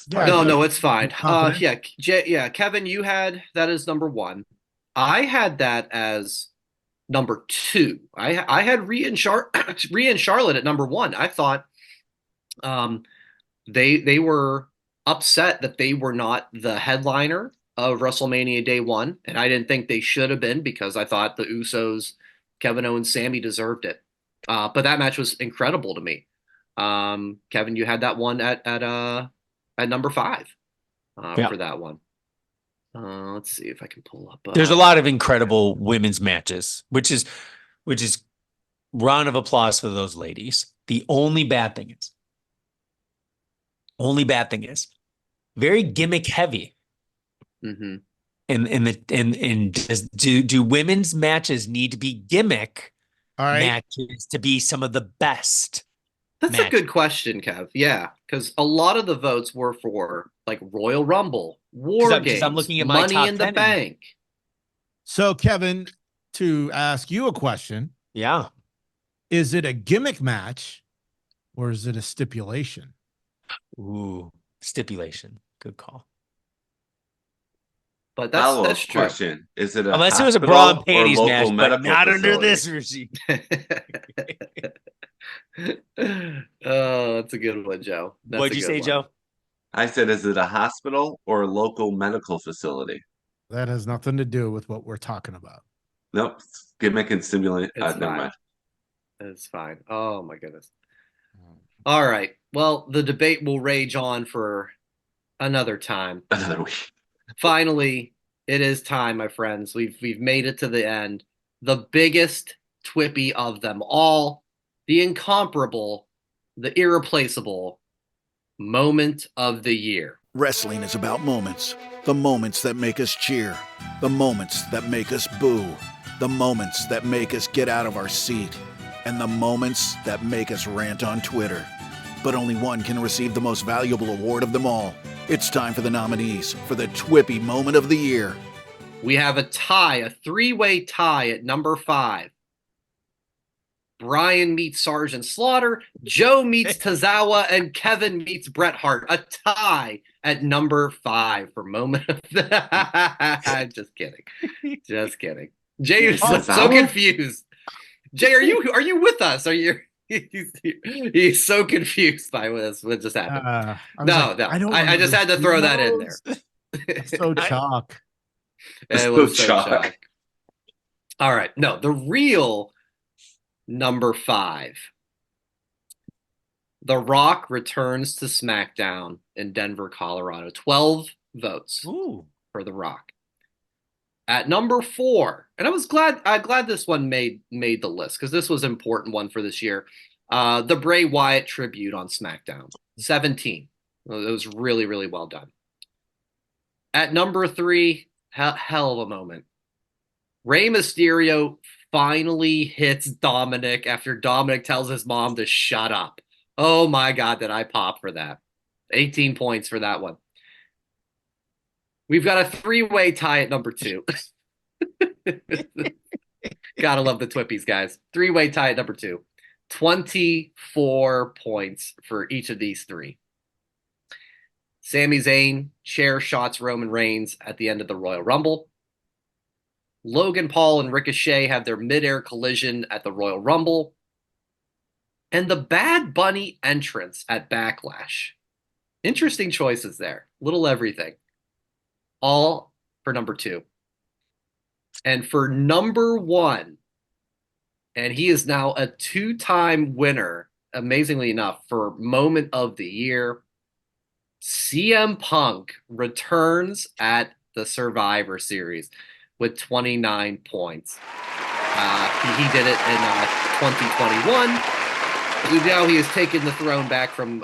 private. Yeah, No, it's fine. Confidential. Kevin, you had that as number 1. I had that as number 2. I had Rhea and Charlotte at number 1. I thought they were upset that they were not the headliner of WrestleMania Day 1, and I didn't think they should have been because I thought the Usos, Kevin Owens, Sammy deserved it. But that match was incredible to me. Kevin, you had that one at number 5 Yeah. for that one. Let's see if I can pull up. There's a lot of incredible women's matches, which is round of applause for those ladies. The only bad thing is very gimmick heavy. Mm-hmm. Do women's matches need to be gimmick All right. matches to be some of the best? That's a good question, Kev. Yeah, because a lot of the votes were for like Royal Rumble, War Games, I'm looking at my Money top in the 10 Bank. So, Kevin, to ask you a question, Yeah. is it a gimmick match or is it a stipulation? Ooh, stipulation. Good call. But Follow-up that's true. question: Is it a Unless it was a bra and hospital or panties local match, but medical not under facility? this regime. Oh, that's a good one, Joe. That's What'd a you good say, one. Joe? I said, is it a hospital or a local medical facility? That has nothing to do with what we're talking about. Nope. Gimmick and simulate. It's Never fine. mind. It's fine. Oh my goodness. All right. Well, the debate will rage on for another time. Another week. Finally, it is time, my friends. We've made it to the end. The biggest Twippy of them all, the incomparable, the irreplaceable moment of the year. Wrestling is about moments. The moments that make us cheer. The moments that make us boo. The moments that make us get out of our seat. And the moments that make us rant on Twitter. But only one can receive the most valuable award of them all. It's time for the nominees for the Twippy Moment of the Year. We have a tie, a three-way tie at number 5. Brian meets Sergeant Slaughter, Joe meets Tozawa, and Kevin meets Bret Hart. A tie at number 5 for Moment of the... Just kidding. Just kidding. Jay is so confused. Jay, are you with us? Are you... He's so confused by what just happened. I just had to throw that in there. So chalk. It was so chalk. All right. No, the real number 5. The Rock returns to SmackDown in Denver, Colorado. 12 votes for The Rock. At number 4, and I was glad this one made the list because this was an important one for this year. The Bray Wyatt tribute on SmackDown. 17. It was really, really well done. At number 3, hell of a moment. Rey Mysterio finally hits Dominic after Dominic tells his mom to shut up. Oh my God, did I pop for that. 18 points for that one. We've got a 3-way tie at number 2. Gotta love the Twpys, guys. 3-way tie at number 2. 24 points for each of these 3. Sami Zayn chair shots Roman Reigns at the end of the Royal Rumble. Logan Paul and Ricochet have their midair collision at the Royal Rumble. And the Bad Bunny entrance at Backlash. Interesting choices there. Little everything. All for number 2. And for number 1, and he is now a 2-time winner, amazingly enough, for Moment of the Year, CM Punk returns at the Survivor Series with 29 points. He did it in 2021. Now he has taken the throne back from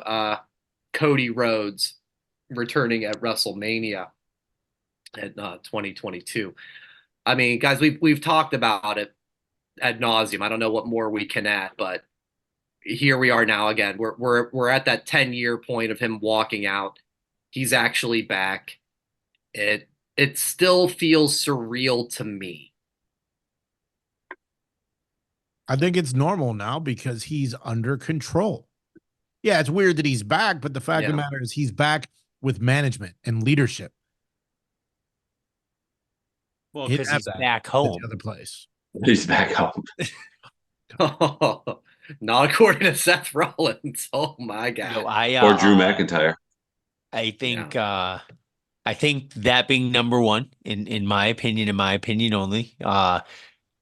Cody Rhodes, returning at WrestleMania at 2022. I mean, guys, we've talked about it ad nauseum. I don't know what more we can add, but here we are now again. We're at that 10-year point of him walking out. He's actually back. It still feels surreal to me. I think it's normal now because he's under control. Yeah, it's weird that he's back, but the fact of the matter is he's back with management and leadership. Well, because he's back home. The other place. He's back home. Not according to Seth Rollins. Oh my God. Or Drew McIntyre. I think that being number 1 in my opinion only,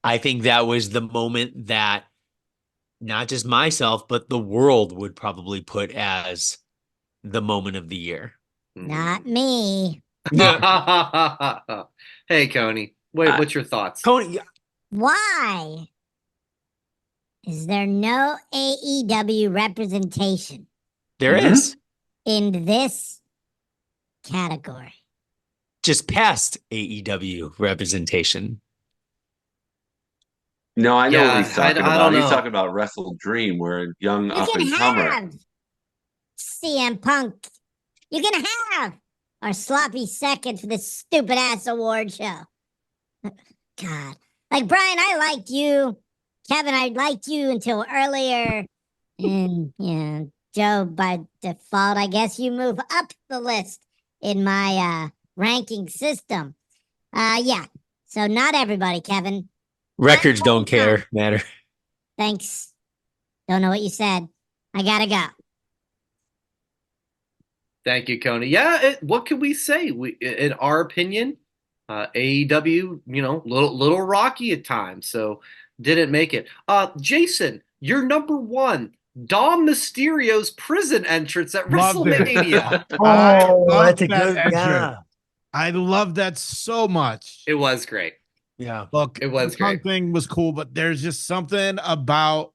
I think that was the moment that not just myself, but the world would probably put as the moment of the year. Not me. Hey, Coney, what's your thoughts? Tony, Why is there no AEW representation there Mhm. is in this category? just past AEW representation. No, I know what Yeah, he's talking I about. don't He's know. talking about Wrestle Dream, where a young You up can and comer. have CM Punk. You can have our sloppy second for this stupid ass award show. God. Like, Brian, I liked you. Kevin, I liked you until earlier. And, Joe, by default, I guess you move up the list in my ranking system. Yeah. So not everybody, Kevin. Records don't matter. Thanks. Don't know what you said. I gotta go. Thank you, Coney. Yeah, what can we say? In our opinion, AEW, little rocky at times, so didn't make it. Jason, you're number one. Dom Mysterio's prison entrance at Loved it. WrestleMania. I Oh, love that's a that good entrance. yeah. I love that so much. It was great. Yeah. Look, It was the punk great. thing was cool, but there's just something about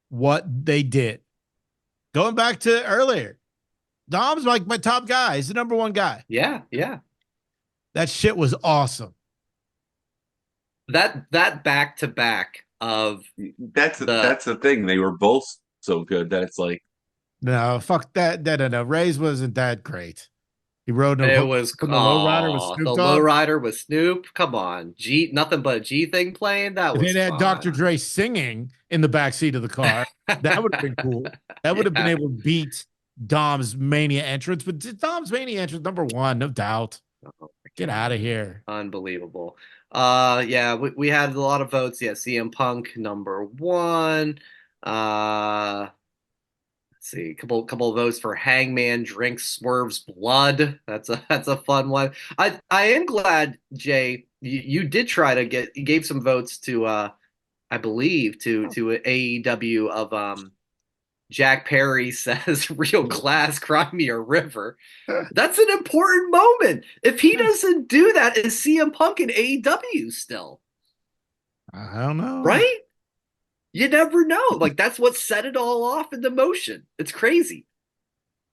what they did. Going back to earlier, Dom's like my top guy. He's the number one guy. Yeah, yeah. That shit was awesome. That back to back of That's the thing. They were both so good that it's like, No, fuck that. No. Ray's wasn't that great. He rode it was from the lowrider with the Snoop Dogg. lowrider with Snoop. Come on, nothing but a G thing playing. That If was it had fun. Dr. Dre singing in the backseat of the car, that would have been cool. That would have been Yeah. able to beat Dom's Mania entrance. But Dom's Mania entrance, number one, no doubt. Get out of here. Unbelievable. Yeah, we had a lot of votes. Yeah, CM Punk number one. Let's see, couple of votes for Hangman drinks Swerve's blood. That's a fun one. I am glad, Jay, you did try to you gave some votes to I believe to AEW of Jack Perry says real class, cry me a river. That's an important moment. If he doesn't do that, is CM Punk in AEW still? I don't know. Right? You never know. Like, that's what set it all off into motion. It's crazy.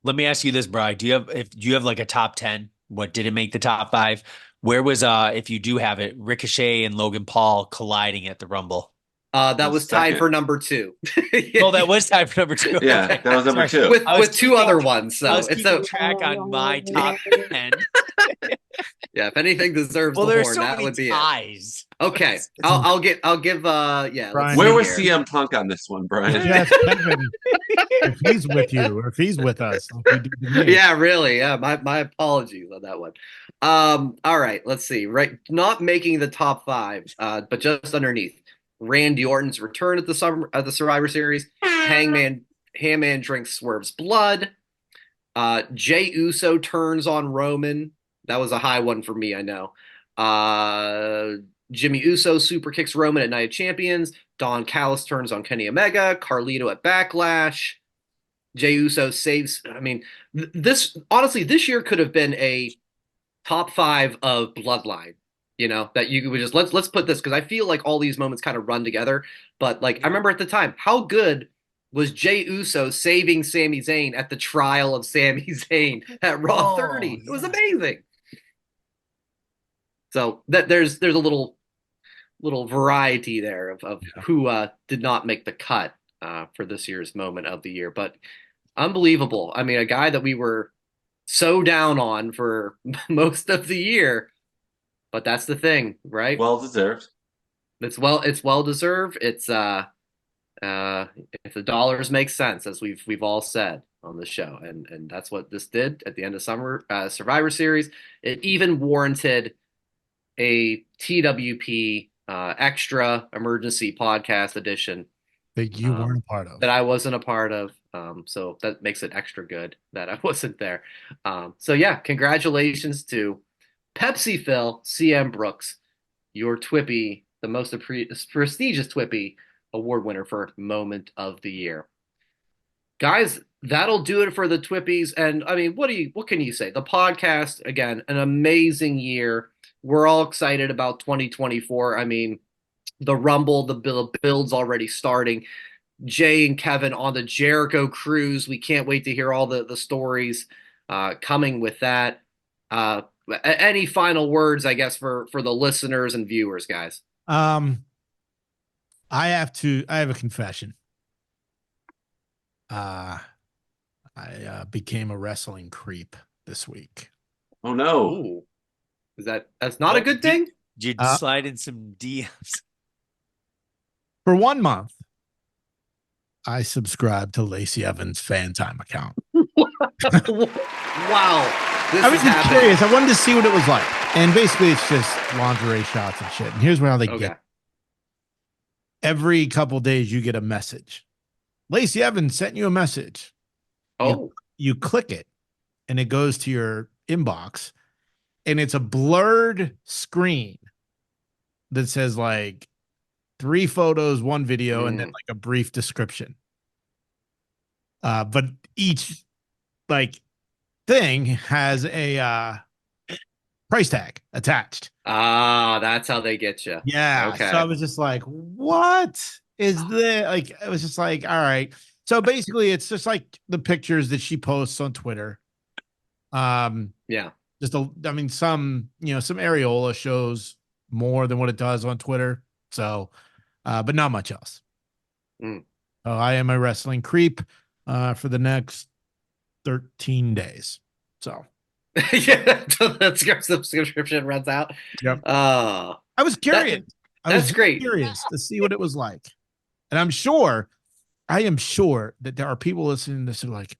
Let me ask you this, Bri. Do you have like a top 10? What did it make the top 5? Where was if you do have it, Ricochet and Logan Paul colliding at the Rumble? That was tied for number 2. Oh, that was tied for number 2. yeah, Okay. that was number Sorry. 2. With 2 other ones. So I was it's keeping track on my top 10. Yeah, if anything deserves Well, the there's horn, so that many would be ties. it. Okay, I'll give yeah. Brian, Let's Where see was here. CM Punk on this one, Brian? Yes, Kevin, if he's with you or if he's with us. Like you did to me. Yeah, really. Yeah, my apologies on that one. All right, let's see. Right, not making the top 5, but just underneath. Randy Orton's return at the Survivor Series. Hangman drinks Swerve's blood. Jey Uso turns on Roman. That was a high one for me, I know. Jimmy Uso super kicks Roman at Night of Champions. Don Callis turns on Kenny Omega. Carlito at Backlash. Jey Uso saves. I mean, this year could have been a top 5 of Bloodline. That you would just let's put this, because I feel like all these moments kind of run together. But like, I remember at the time, how good was Jey Uso saving Sami Zayn at the trial of Sami Zayn at Raw 30? It was amazing. So there's a little variety there of who did not make the cut for this year's moment of the year. But unbelievable. I mean, a guy that we were so down on for most of the year. But that's the thing, right? Well deserved. It's well deserved. It's if the dollars make sense, as we've all said on the show, and that's what this did at the end of summer Survivor Series. It even warranted a TWP extra emergency podcast edition That you weren't a part of. that I wasn't a part of. So that makes it extra good that I wasn't there. So yeah, congratulations to Pepsi Phil, CM Brooks, your Twpy, the most prestigious Twpy award winner for Moment of the Year. Guys, that'll do it for the Twpys. And I mean, what can you say? The podcast, again, an amazing year. We're all excited about 2024. I mean, the Rumble, the build's already starting. Jay and Kevin on the Jericho cruise. We can't wait to hear all the stories coming with that. Any final words, I guess, for the listeners and viewers, guys? I have a confession. I became a wrestling creep this week. Oh no. Ooh. That's not a good thing? Did you slide in some DMs? For 1 month, I subscribed to Lacey Evans' fan time account. Wow. I was just curious. I wanted to see what it was like. And basically, it's just lingerie shots and shit. And here's how they get it. Every couple days, you get a message. Lacey Evans sent you a message. Oh. You click it, and it goes to your inbox. And it's a blurred screen that says like 3 photos, 1 video, and then like a brief description. But each like thing has a price tag attached. Ah, that's how they get you. Yeah. Okay. So I was just like, what is this? Like, it was just like, all right. So basically, it's just like the pictures that she posts on Twitter. Yeah. I mean, some areola shows more than what it does on Twitter. So, but not much else. I am a wrestling creep for the next 13 days. So, yeah, the subscription runs out. Yep. I was curious. That's great. Curious to see what it was like. And I am sure that there are people listening to this who are like,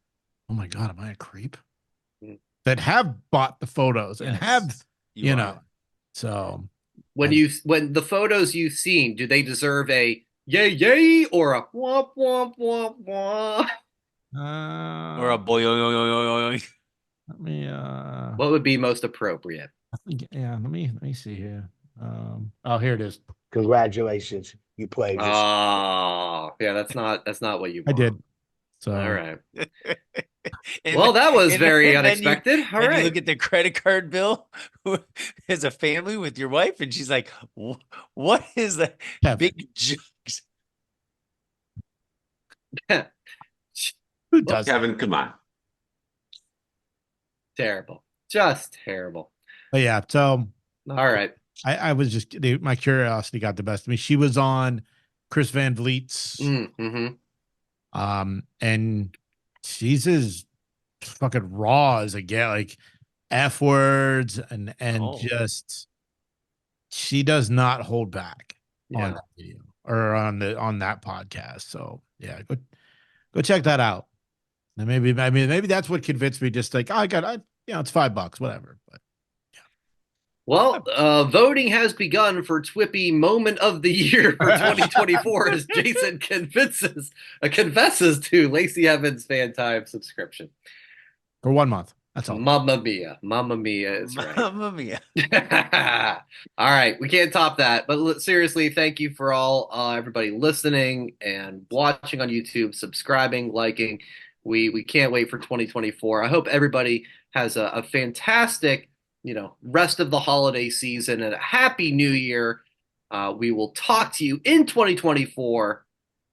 oh my God, am I a creep? That have bought the photos and have, you know, so when the photos you've seen, do they deserve a yay, yay, or a womp, womp, womp, womp? Or a boy, let me, what would be most appropriate? Yeah, let me see here. Here it is. Congratulations, you played. Oh, yeah, that's not what you want. I did. So all right. Well, that was very unexpected. All right. You look at the credit card bill as a family with your wife, and she's like, "What is that big jugs?" Who does? Kevin, come on. Terrible. Just terrible. But yeah. So all right. I was just my curiosity got the best of me. She was on Chris Van Vliet's. And she's as fucking raw as again, like F words and just she does not hold back on that video or on that podcast. So yeah, go check that out. And maybe that's what convinced me. Just like it's $5, whatever. But well, voting has begun for Twpy Moment of the Year for 2024 as Jason confesses to Lacey Evans fan time subscription. For 1 month. That's all. Mamma mia. Mamma mia is right. Mamma mia. All right. We can't top that. But seriously, thank you for everybody listening and watching on YouTube, subscribing, liking. We can't wait for 2024. I hope everybody has a fantastic rest of the holiday season and a happy new year. We will talk to you in 2024.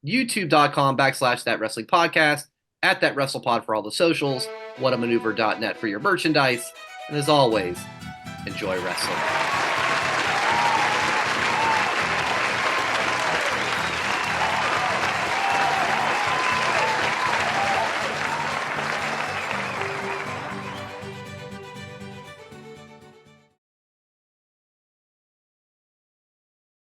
YouTube.com/That Wrestling Podcast, at That WrestlePod for all the socials, whatamaneuver.net for your merchandise. And as always, enjoy wrestling.